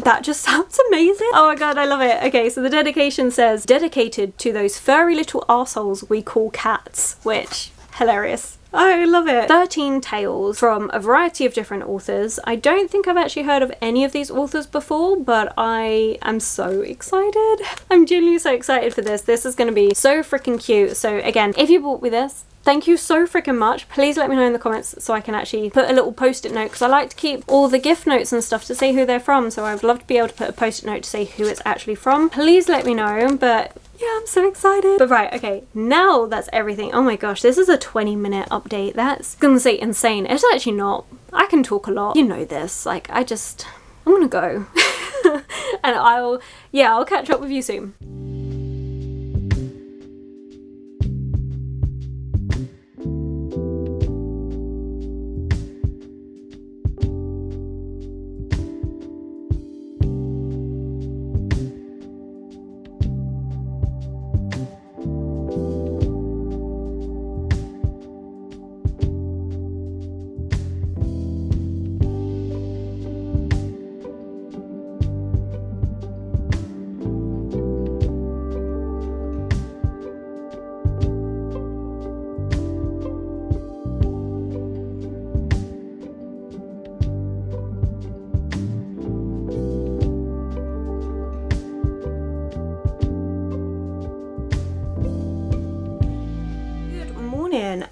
that just sounds amazing. Oh my god, I love it. Okay, so the dedication says, dedicated to those furry little arseholes we call cats, which, hilarious. I love it. 13 tales from a variety of different authors. I don't think I've actually heard of any of these authors before, but I am so excited. I'm genuinely so excited for this. This is going to be so freaking cute. So again, if you bought me this, thank you so freaking much. Please let me know in the comments so I can actually put a little post-it note, because I like to keep all the gift notes and stuff to say who they're from, so I'd love to be able to put a post-it note to say who it's actually from. Please let me know, but yeah, I'm so excited. But right, okay, now that's everything. Oh my gosh, this is a 20-minute update. That's gonna say insane. It's actually not. I can talk a lot. You know this. Like, I'm gonna go. And I'll catch up with you soon.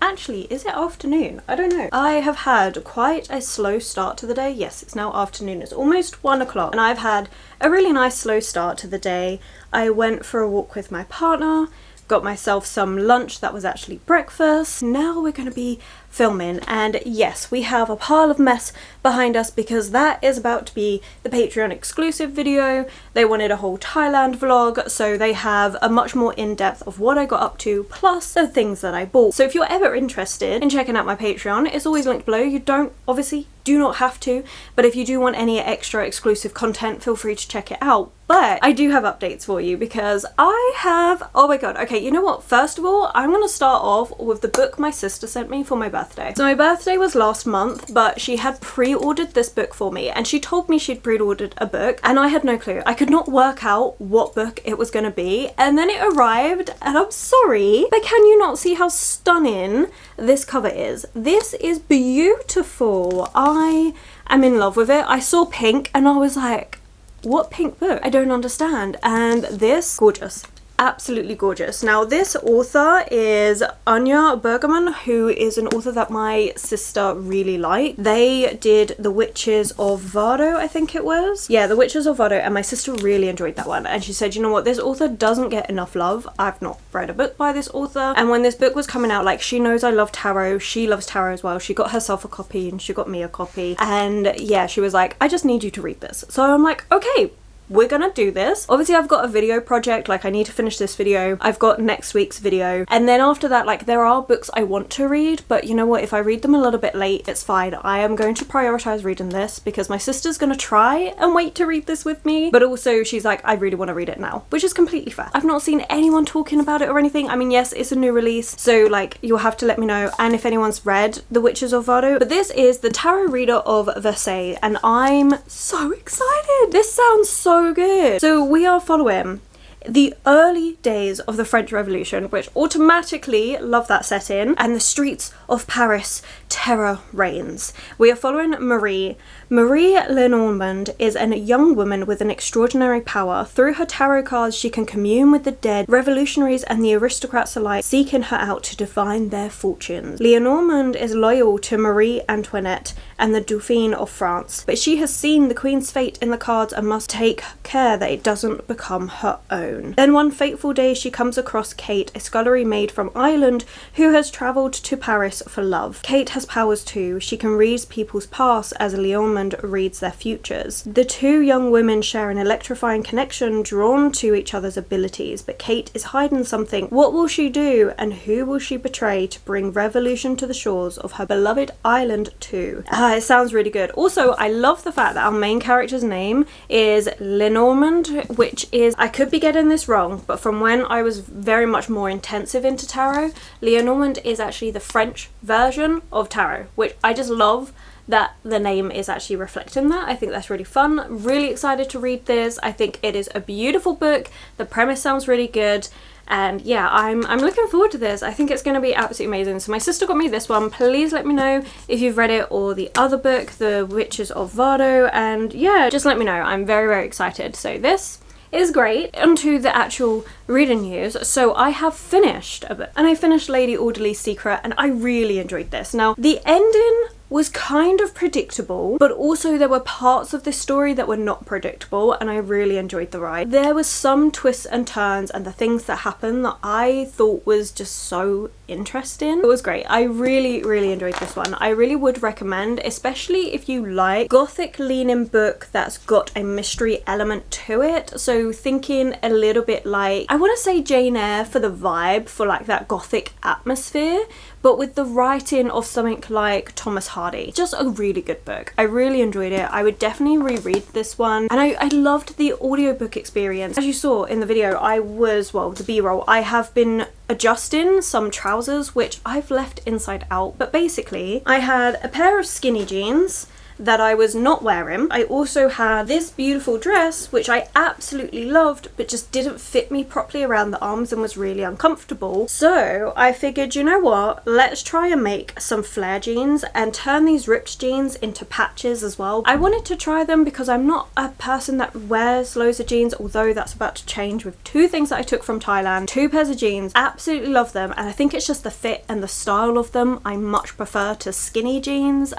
Actually, is it afternoon? I don't know. I have had quite a slow start to the day. Yes, it's now afternoon. It's almost 1 o'clock and I've had a really nice slow start to the day. I went for a walk with my partner, got myself some lunch that was actually breakfast. Now we're going to be filming, and yes, we have a pile of mess behind us because that is about to be the Patreon exclusive video. They wanted a whole Thailand vlog, so they have a much more in-depth of what I got up to, plus the things that I bought. So if you're ever interested in checking out my Patreon, it's always linked below. You do not have to, but if you do want any extra exclusive content, feel free to check it out. But I do have updates for you because I have, oh my god, okay, you know what? First of all, I'm gonna start off with the book my sister sent me for my birthday. So my birthday was last month, but she had pre-ordered this book for me, and she told me she'd pre-ordered a book, and I had no clue. I could not work out what book it was gonna be, and then it arrived, and I'm sorry, but can you not see how stunning this cover is? This is beautiful. I am in love with it. I saw pink, and I was like, what pink book? I don't understand. And this, gorgeous. Absolutely gorgeous. Now this author is Anya Bergman, who is an author that my sister really liked. They did The Witches of Vardo, I think it was. Yeah, The Witches of Vardo, and my sister really enjoyed that one. And she said, you know what, this author doesn't get enough love. I've not read a book by this author. And when this book was coming out, like, she knows I love tarot. She loves tarot as well. She got herself a copy and she got me a copy. And yeah, she was like, I just need you to read this. So I'm like, okay, we're gonna do this. Obviously I've got a video project, like I need to finish this video. I've got next week's video, and then after that, like, there are books I want to read, but you know what, if I read them a little bit late, it's fine. I am going to prioritize reading this because my sister's gonna try and wait to read this with me, but also she's like, I really want to read it now, which is completely fair. I've not seen anyone talking about it or anything. I mean, yes, it's a new release, so like, you'll have to let me know, and if anyone's read The Witches of Vardo. But this is The Tarot Reader of Versailles, and I'm so excited. This sounds so good. So we are following the early days of the French Revolution, which automatically love that setting, and the streets of Paris, terror reigns. We are following Marie. Marie Lenormand is a young woman with an extraordinary power. Through her tarot cards, she can commune with the dead, revolutionaries and the aristocrats alike, seeking her out to divine their fortunes. Lenormand is loyal to Marie Antoinette and the Dauphine of France, but she has seen the Queen's fate in the cards and must take care that it doesn't become her own. Then one fateful day she comes across Kate, a scullery maid from Ireland who has travelled to Paris for love. Kate has powers too. She can read people's past as Lenormand reads their futures. The two young women share an electrifying connection, drawn to each other's abilities, but Kate is hiding something. What will she do, and who will she betray to bring revolution to the shores of her beloved island too? It sounds really good. Also, I love the fact that our main character's name is Lenormand, which is, I could be getting this wrong, but from when I was very much more intensive into tarot, Lenormand is actually the French version of tarot, which I just love that the name is actually reflecting that. I think that's really fun. Really excited to read this. I think it is a beautiful book. The premise sounds really good. And yeah, I'm looking forward to this. I think it's going to be absolutely amazing. So my sister got me this one. Please let me know if you've read it or the other book, The Witches of Vardo. And yeah, just let me know. I'm very, very excited. So this is great. Onto the actual reading news. So I have finished a book, and I finished Lady Audley's Secret, and I really enjoyed this. Now, the ending was kind of predictable, but also there were parts of this story that were not predictable, and I really enjoyed the ride. There was some twists and turns and the things that happened that I thought was just so interesting. It was great. I really, really enjoyed this one. I really would recommend, especially if you like gothic leaning book that's got a mystery element to it. So thinking a little bit like, I want to say Jane Eyre for the vibe, for like that gothic atmosphere, but with the writing of something like Thomas Hardy. Just a really good book. I really enjoyed it. I would definitely reread this one, and I loved the audiobook experience. As you saw in the video, I was, well, the B-roll, I have been adjusting some trousers which I've left inside out, but basically I had a pair of skinny jeans that I was not wearing. I also had this beautiful dress which I absolutely loved, but just didn't fit me properly around the arms and was really uncomfortable. So I figured, you know what, let's try and make some flare jeans and turn these ripped jeans into patches as well. I wanted to try them because I'm not a person that wears loads of jeans, although that's about to change with two things that I took from Thailand. 2 pairs of jeans, absolutely love them, and I think it's just the fit and the style of them I much prefer to skinny jeans.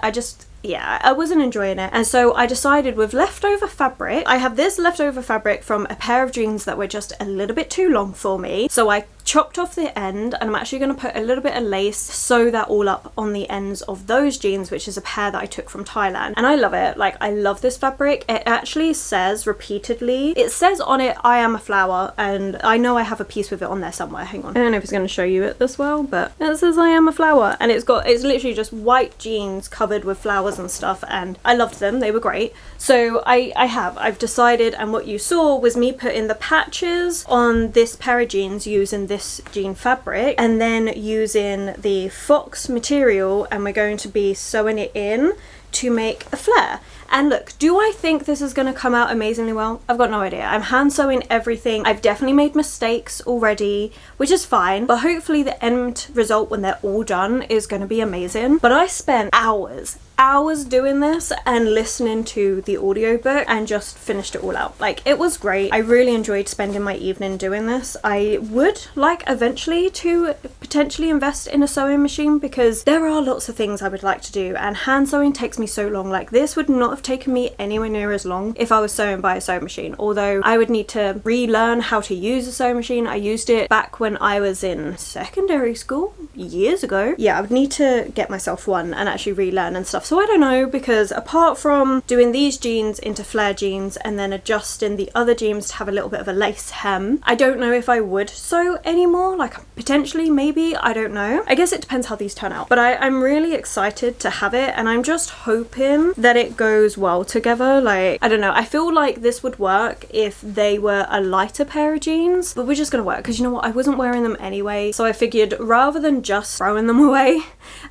Yeah, I wasn't enjoying it, and so I decided with leftover fabric, I have this leftover fabric from a pair of jeans that were just a little bit too long for me, so I chopped off the end, and I'm actually going to put a little bit of lace, sew that all up on the ends of those jeans, which is a pair that I took from Thailand, and I love it. Like, I love this fabric. It actually says repeatedly, it says on it, I am a flower, and I know I have a piece with it on there somewhere. Hang on, I don't know if it's going to show you it this well, but it says I am a flower, and it's literally just white jeans covered with flowers and stuff, and I loved them. They were great. So I've decided, and what you saw was me putting the patches on this pair of jeans using this jean fabric, and then using the fox material, and we're going to be sewing it in to make a flare. And look, do I think this is going to come out amazingly well? I've got no idea. I'm hand sewing everything. I've definitely made mistakes already, which is fine, but hopefully the end result when they're all done is going to be amazing. But I spent hours doing this and listening to the audiobook and just finished it all out. Like, it was great. I really enjoyed spending my evening doing this. I would like eventually to potentially invest in a sewing machine, because there are lots of things I would like to do, and hand sewing takes me so long. Like, this would not have taken me anywhere near as long if I was sewing by a sewing machine, although I would need to relearn how to use a sewing machine. I used it back when I was in secondary school years ago. Yeah, I would need to get myself one and actually relearn and stuff. So I don't know, because apart from doing these jeans into flare jeans and then adjusting the other jeans to have a little bit of a lace hem, I don't know if I would sew anymore. Like, potentially, maybe, I don't know. I guess it depends how these turn out, but I'm really excited to have it, and I'm just hoping that it goes well together. Like, I don't know, I feel like this would work if they were a lighter pair of jeans, but we're just gonna work, because you know what, I wasn't wearing them anyway, so I figured rather than just throwing them away,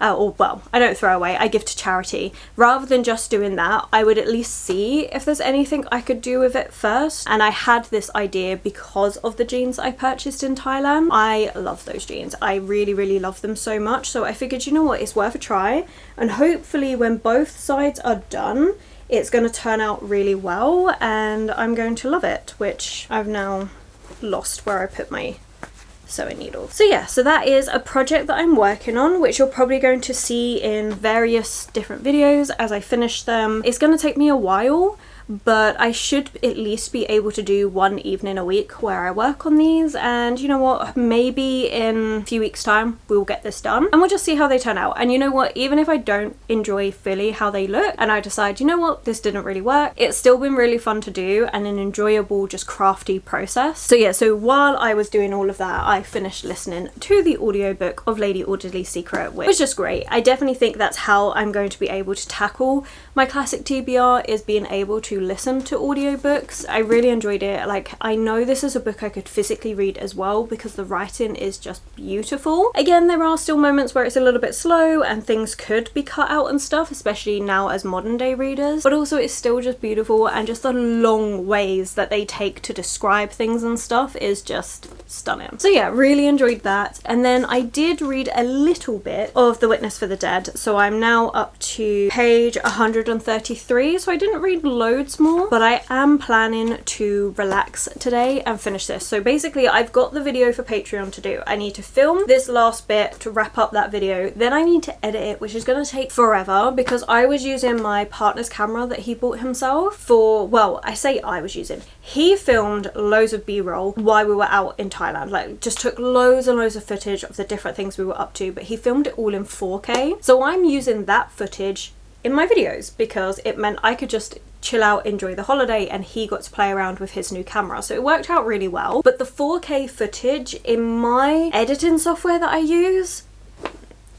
or well, I don't throw away, I give to charity, rather than just doing that, I would at least see if there's anything I could do with it first. And I had this idea because of the jeans I purchased in Thailand. I love those jeans. I really love them so much, so I figured, you know what, it's worth a try, and hopefully when both sides are done, it's going to turn out really well and I'm going to love it, which I've now lost where I put my sewing needle. So yeah, so that is a project that I'm working on, which you're probably going to see in various different videos as I finish them. It's going to take me a while, but I should at least be able to do one evening a week where I work on these, and you know what, maybe in a few weeks time we'll get this done and we'll just see how they turn out. And you know what, even if I don't enjoy fully how they look and I decide, you know what, this didn't really work, it's still been really fun to do and an enjoyable, just crafty process. So yeah, so while I was doing all of that, I finished listening to the audiobook of Lady Orderly's Secret, which was just great. I definitely think that's how I'm going to be able to tackle my classic TBR, is being able to listen to audiobooks. I really enjoyed it. Like, I know this is a book I could physically read as well, because the writing is just beautiful. Again, there are still moments where it's a little bit slow and things could be cut out and stuff, especially now as modern day readers, but also it's still just beautiful, and just the long ways that they take to describe things and stuff is just stunning. So yeah, really enjoyed that. And then I did read a little bit of The Witness for the Dead, so I'm now up to page 133, so I didn't read loads more, but I am planning to relax today and finish this. So basically, I've got the video for Patreon to do. I need to film this last bit to wrap up that video, then I need to edit it, which is going to take forever, because I was using my partner's camera that he bought himself for, well, I say I was using, he filmed loads of b-roll while we were out in Thailand, like just took loads and loads of footage of the different things we were up to, but he filmed it all in 4K, so I'm using that footage in my videos because it meant I could just chill out, enjoy the holiday, and he got to play around with his new camera, so it worked out really well. But the 4K footage in my editing software that I use,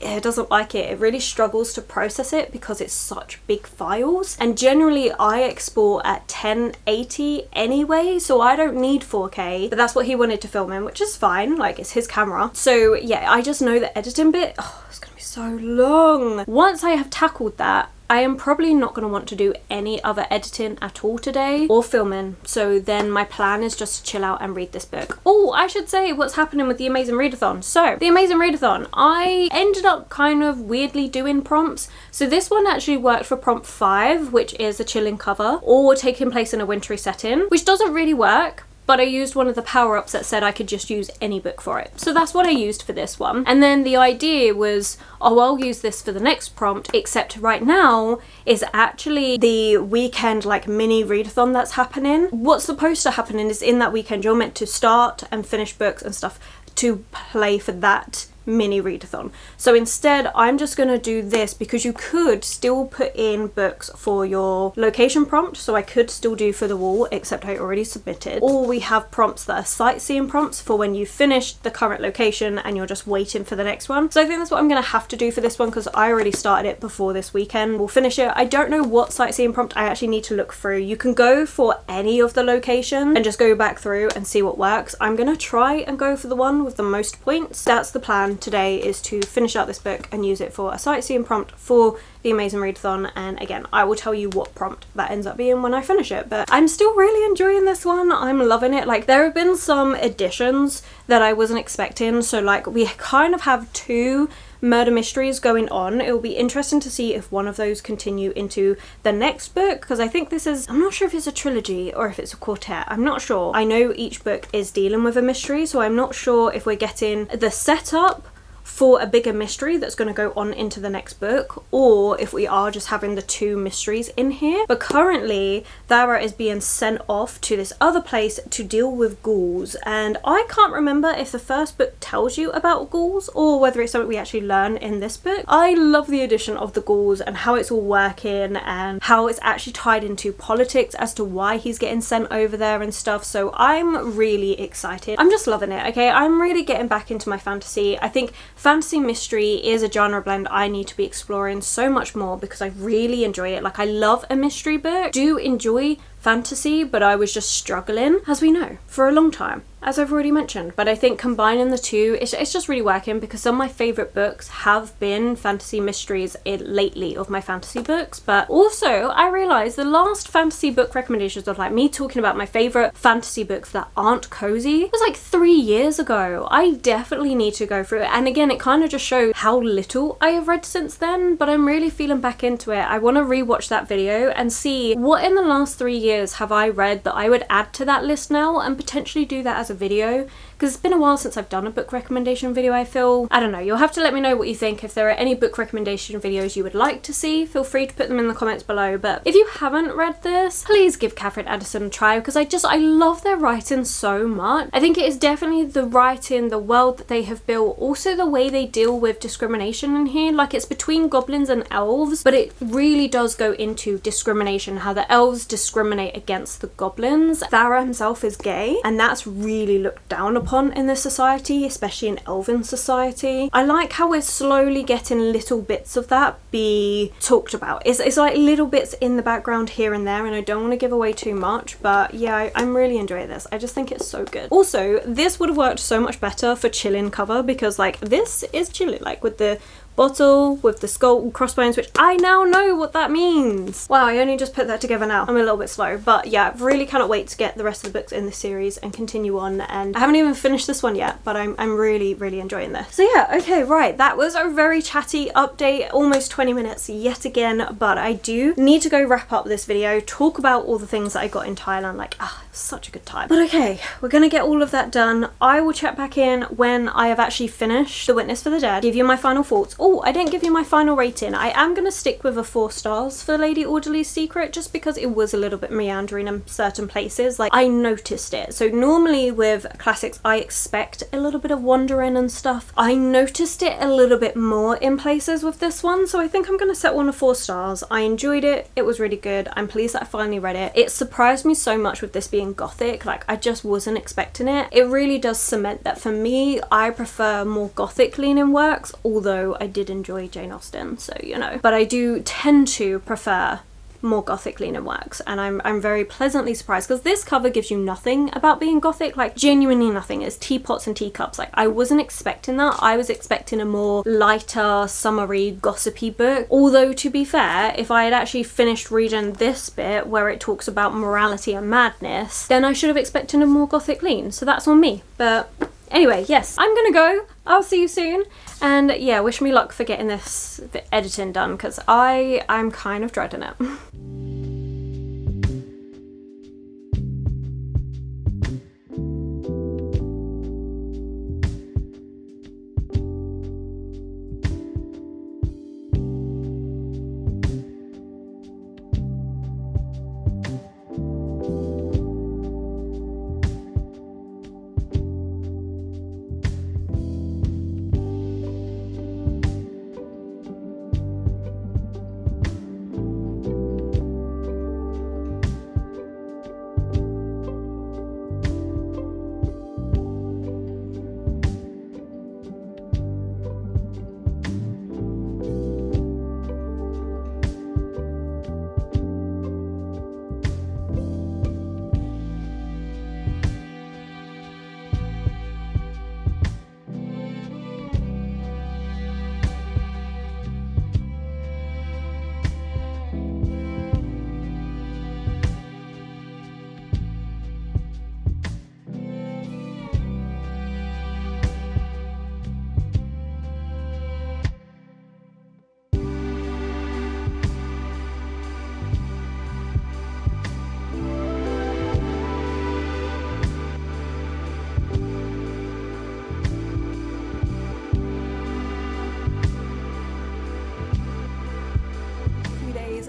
it doesn't like it. It really struggles to process it because it's such big files, and generally I export at 1080 anyway, so I don't need 4K, but that's what he wanted to film in, which is fine, like, it's his camera. So yeah, I just know the editing bit, oh, it's gonna be so long. Once I have tackled that, I am probably not going to want to do any other editing at all today, or filming, so then my plan is just to chill out and read this book. Oh, I should say what's happening with the Amazing Readathon. So, the Amazing Readathon, I ended up kind of weirdly doing prompts. So this one actually worked for prompt 5, which is a chilling cover, or taking place in a wintry setting, which doesn't really work, but I used one of the power-ups that said I could just use any book for it. So that's what I used for this one. And then the idea was, oh, I'll use this for the next prompt, except right now is actually the weekend like mini readathon that's happening. What's supposed to happen is in that weekend you're meant to start and finish books and stuff to play for that mini readathon. So instead I'm just going to do this, because you could still put in books for your location prompt, so I could still do for the wall, except I already submitted, or we have prompts that are sightseeing prompts for when you finished the current location and you're just waiting for the next one. So I think that's what I'm going to have to do for this one, because I already started it before this weekend. We'll finish it. I don't know what sightseeing prompt, I actually need to look through. You can go for any of the locations and just go back through and see what works. I'm going to try and go for the one with the most points. That's the plan today, is to finish out this book and use it for a sightseeing prompt for the Amazing Readathon. And again, I will tell you what prompt that ends up being when I finish it, but I'm still really enjoying this one. I'm loving it. Like, there have been some additions that I wasn't expecting, so like we kind of have 2 murder mysteries going on. It will be interesting to see if one of those continue into the next book, because I think this is, I'm not sure if it's a trilogy or if it's a quartet, I'm not sure. I know each book is dealing with a mystery, so I'm not sure if we're getting the setup for a bigger mystery that's going to go on into the next book, or if we are just having the 2 mysteries in here. But currently Thara is being sent off to this other place to deal with ghouls, and I can't remember if the first book tells you about ghouls or whether it's something we actually learn in this book. I love the addition of the ghouls and how it's all working and how it's actually tied into politics as to why he's getting sent over there and stuff, so I'm really excited. I'm just loving it. Okay, I'm really getting back into my fantasy. I think fantasy mystery is a genre blend I need to be exploring so much more, because I really enjoy it. Like, I love a mystery book, do enjoy fantasy, but I was just struggling, as we know, for a long time, as I've already mentioned. But I think combining the 2, it's just really working, because some of my favourite books have been fantasy mysteries lately of my fantasy books. But also I realised the last fantasy book recommendations of like me talking about my favourite fantasy books that aren't cozy was like 3 years ago. I definitely need to go through it, and again, it kind of just shows how little I have read since then, but I'm really feeling back into it. I want to rewatch that video and see what in the last 3 years have I read that I would add to that list now, and potentially do that as a video, because it's been a while since I've done a book recommendation video. I feel, I don't know, you'll have to let me know what you think. If there are any book recommendation videos you would like to see, feel free to put them in the comments below. But if you haven't read this, please give Catherine Addison a try, because I love their writing so much. I think it is definitely the writing, the world that they have built, also the way they deal with discrimination in here. Like, it's between goblins and elves, but it really does go into discrimination, how the elves discriminate against the goblins. Thara himself is gay, and that's really looked down upon in this society, especially in elven society. I like how we're slowly getting little bits of that be talked about. It's like little bits in the background here and there, and I don't want to give away too much, but yeah, I'm really enjoying this. I just think it's so good. Also, this would have worked so much better for chilling cover, because like this is chilling, like with the bottle with the skull and crossbones, which I now know what that means. Wow, I only just put that together now. I'm a little bit slow, but yeah, really cannot wait to get the rest of the books in this series and continue on. And I haven't even finished this one yet, but I'm really enjoying this. So yeah, okay, right, that was a very chatty update, almost 20 minutes yet again, but I do need to go wrap up this video, talk about all the things that I got in Thailand. Like, such a good time. But okay, we're gonna get all of that done. I will check back in when I have actually finished The Witness for the Dead, give you my final thoughts. Oh, I didn't give you my final rating. I am going to stick with a 4 stars for Lady Audley's Secret, just because it was a little bit meandering in certain places. Like, I noticed it. So normally with classics, I expect a little bit of wandering and stuff. I noticed it a little bit more in places with this one, so I think I'm going to set one of 4 stars. I enjoyed it. It was really good. I'm pleased that I finally read it. It surprised me so much with this being gothic. Like, I just wasn't expecting it. It really does cement that for me, I prefer more gothic leaning works, although I did enjoy Jane Austen, so you know, but I do tend to prefer more gothic leaning works, and I'm very pleasantly surprised, because this cover gives you nothing about being gothic, like genuinely nothing. It's teapots and teacups. Like, I wasn't expecting that. I was expecting a more lighter, summery, gossipy book, although to be fair, if I had actually finished reading this bit where it talks about morality and madness, then I should have expected a more gothic lean, so that's on me. But anyway, yes, I'm gonna go. I'll see you soon. And yeah, wish me luck for getting this editing done, because I'm kind of dreading it.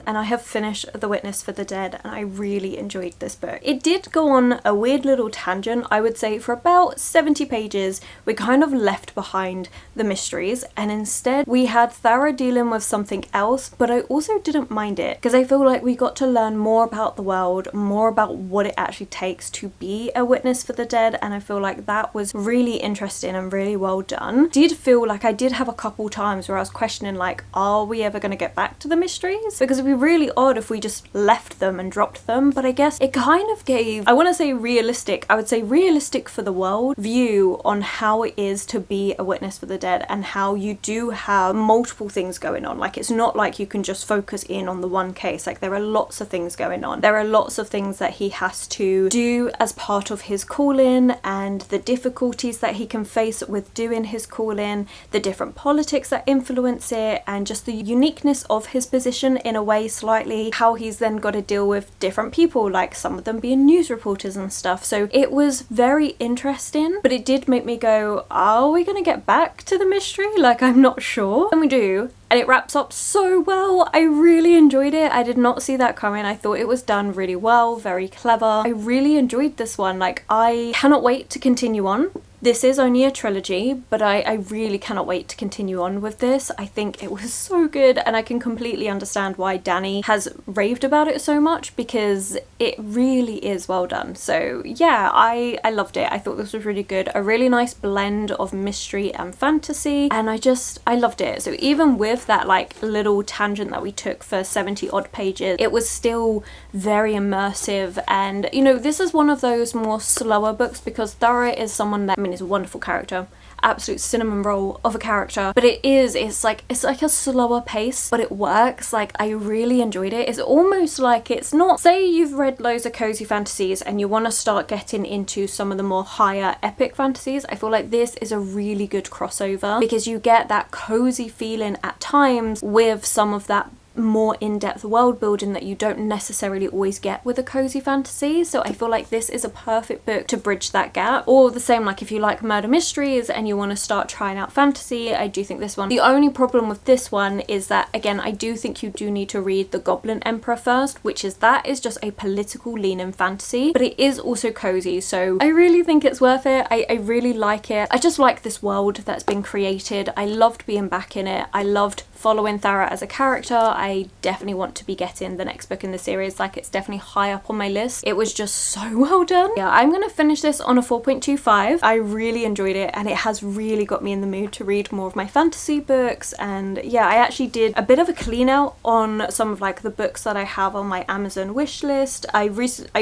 and I have finished The Witness for the Dead, and I really enjoyed this book. It did go on a weird little tangent. I would say for about 70 pages we kind of left behind the mysteries, and instead we had Thara dealing with something else, but I also didn't mind it because I feel like we got to learn more about the world, more about what it actually takes to be a witness for the dead, and I feel like that was really interesting and really well done. Did feel like I did have a couple times where I was questioning, like, are we ever going to get back to the mysteries? Because it'd be really odd if we just left them and dropped them, but I guess it kind of gave, I want to say realistic, I would say realistic for the world view on how it is to be a witness for the dead, and how you do have multiple things going on. Like, it's not like you can just focus in on the one case. Like, there are lots of things going on. There are lots of things that he has to do as part of his calling, and the difficulties that he can face with doing his calling, the different politics that influence it, and just the uniqueness of his position in a way slightly, how he's then got to deal with different people, like some of them being news reporters and stuff. So it was very interesting, but it did make me go, are we going to get back to the mystery? Like, I'm not sure. And we do. And it wraps up so well. I really enjoyed it. I did not see that coming. I thought it was done really well, very clever. I really enjoyed this one. Like, I cannot wait to continue on. This is only a trilogy, but I really cannot wait to continue on with this. I think it was so good, and I can completely understand why Danny has raved about it so much, because it really is well done. So yeah, I loved it. I thought this was really good. A really nice blend of mystery and fantasy, and I loved it. So even with that like little tangent that we took for 70 odd pages, it was still very immersive. And you know, this is one of those more slower books, because Thara is someone that, I mean, is a wonderful character, absolute cinnamon roll of a character, but it's like a slower pace, but it works. Like, I really enjoyed it. It's almost like, it's not, say you've read loads of cozy fantasies and you want to start getting into some of the more higher epic fantasies. I feel like this is a really good crossover, because you get that cozy feeling at times with some of that more in-depth world building that you don't necessarily always get with a cozy fantasy. So I feel like this is a perfect book to bridge that gap. Or the same, like if you like murder mysteries and you want to start trying out fantasy, I do think this one. The only problem with this one is that, again, I do think you do need to read The Goblin Emperor first, which is, that is just a political lean-in fantasy, but it is also cozy. So I really think it's worth it. I really like it. I just like this world that's been created. I loved being back in it. I loved following Thara as a character. I definitely want to be getting the next book in the series. Like, it's definitely high up on my list. It was just so well done. Yeah, I'm gonna finish this on a 4.25. I really enjoyed it, and it has really got me in the mood to read more of my fantasy books. And yeah, I actually did a bit of a clean out on some of like the books that I have on my Amazon wish list. I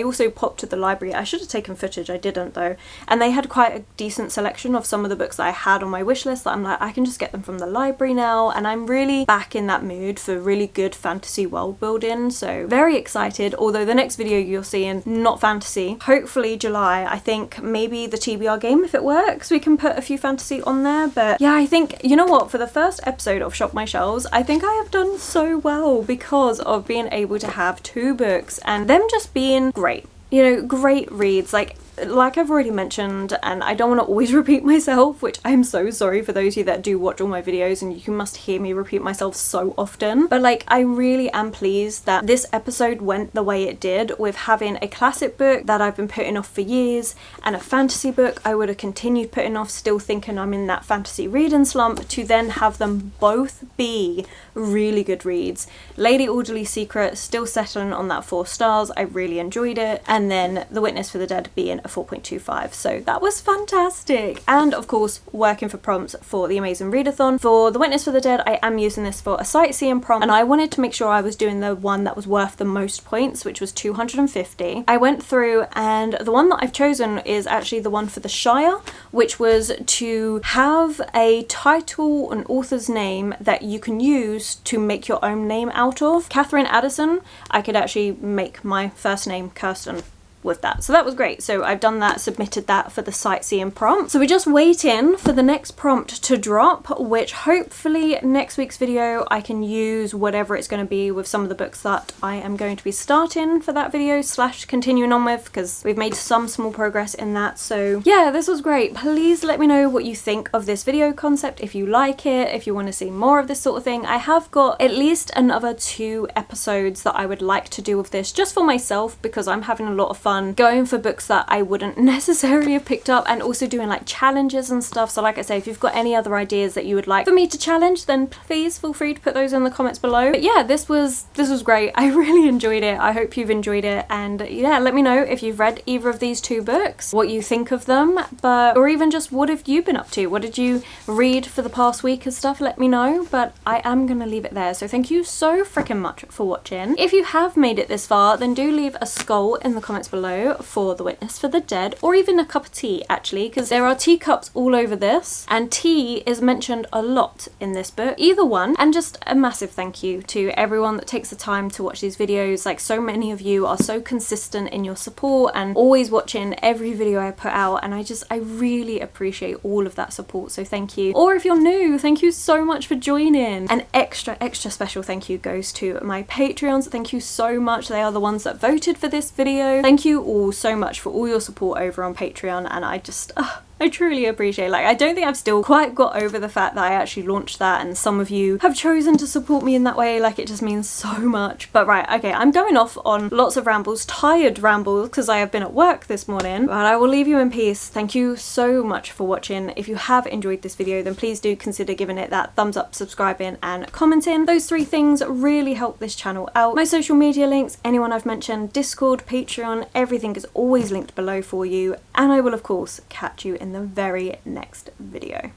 also popped to the library. I should have taken footage, I didn't though, and they had quite a decent selection of some of the books that I had on my wish list that I'm like, I can just get them from the library now, and I'm really back in that mood for really good fantasy world building. So very excited. Although the next video you're seeing, not fantasy, hopefully July. I think maybe the TBR game, if it works, we can put a few fantasy on there. But yeah, I think, you know what, for the first episode of Shop My Shelves, I think I have done so well because of being able to have 2 books and them just being great. You know, great reads. Like I've already mentioned, and I don't want to always repeat myself, which I'm so sorry for those of you that do watch all my videos and you must hear me repeat myself so often, but like, I really am pleased that this episode went the way it did, with having a classic book that I've been putting off for years and a fantasy book I would have continued putting off, still thinking I'm in that fantasy reading slump, to then have them both be really good reads. Lady Alderley's Secret still settling on that 4 stars. I really enjoyed it. And then The Witness for the Dead being a 4.25. So that was fantastic. And of course, working for prompts for the amazing readathon. For The Witness for the Dead, I am using this for a sightseeing prompt, and I wanted to make sure I was doing the one that was worth the most points, which was 250. I went through, and the one that I've chosen is actually the one for the Shire, which was to have a title, an author's name that you can use to make your own name out of. Catherine Addison, I could actually make my first name Kirsten. with that. So that was great. So I've done that, submitted that for the sightseeing prompt. So we're just waiting for the next prompt to drop, which hopefully next week's video I can use whatever it's going to be with some of the books that I am going to be starting for that video / continuing on with, because we've made some small progress in that. So yeah, this was great. Please let me know what you think of this video concept, if you like it, if you want to see more of this sort of thing. I have got at least another 2 episodes that I would like to do with this just for myself, because I'm having a lot of fun going for books that I wouldn't necessarily have picked up, and also doing like challenges and stuff. So like I say, if you've got any other ideas that you would like for me to challenge, then please feel free to put those in the comments below. But yeah, this was great. I really enjoyed it. I hope you've enjoyed it, and yeah, let me know if you've read either of these 2 books, what you think of them, or even just what have you been up to? What did you read for the past week and stuff? Let me know. But I am gonna leave it there. So thank you so freaking much for watching. If you have made it this far, then do leave a skull in the comments below for The Witness for the Dead, or even a cup of tea actually, because there are teacups all over this, and tea is mentioned a lot in this book. Either one. And just a massive thank you to everyone that takes the time to watch these videos. Like, so many of you are so consistent in your support and always watching every video I put out, and I really appreciate all of that support, so thank you. Or if you're new, thank you so much for joining. An extra special thank you goes to my Patreons. Thank you so much. They are the ones that voted for this video. Thank you all so much for all your support over on Patreon, and I truly appreciate it. Like, I don't think I've still quite got over the fact that I actually launched that, and some of you have chosen to support me in that way. Like, it just means so much. But right, okay, I'm going off on lots of rambles, tired rambles, because I have been at work this morning, but I will leave you in peace. Thank you so much for watching. If you have enjoyed this video, then please do consider giving it that thumbs up, subscribing, and commenting. Those 3 things really help this channel out. My social media links, anyone I've mentioned, Discord, Patreon, everything is always linked below for you, and I will of course catch you in the very next video.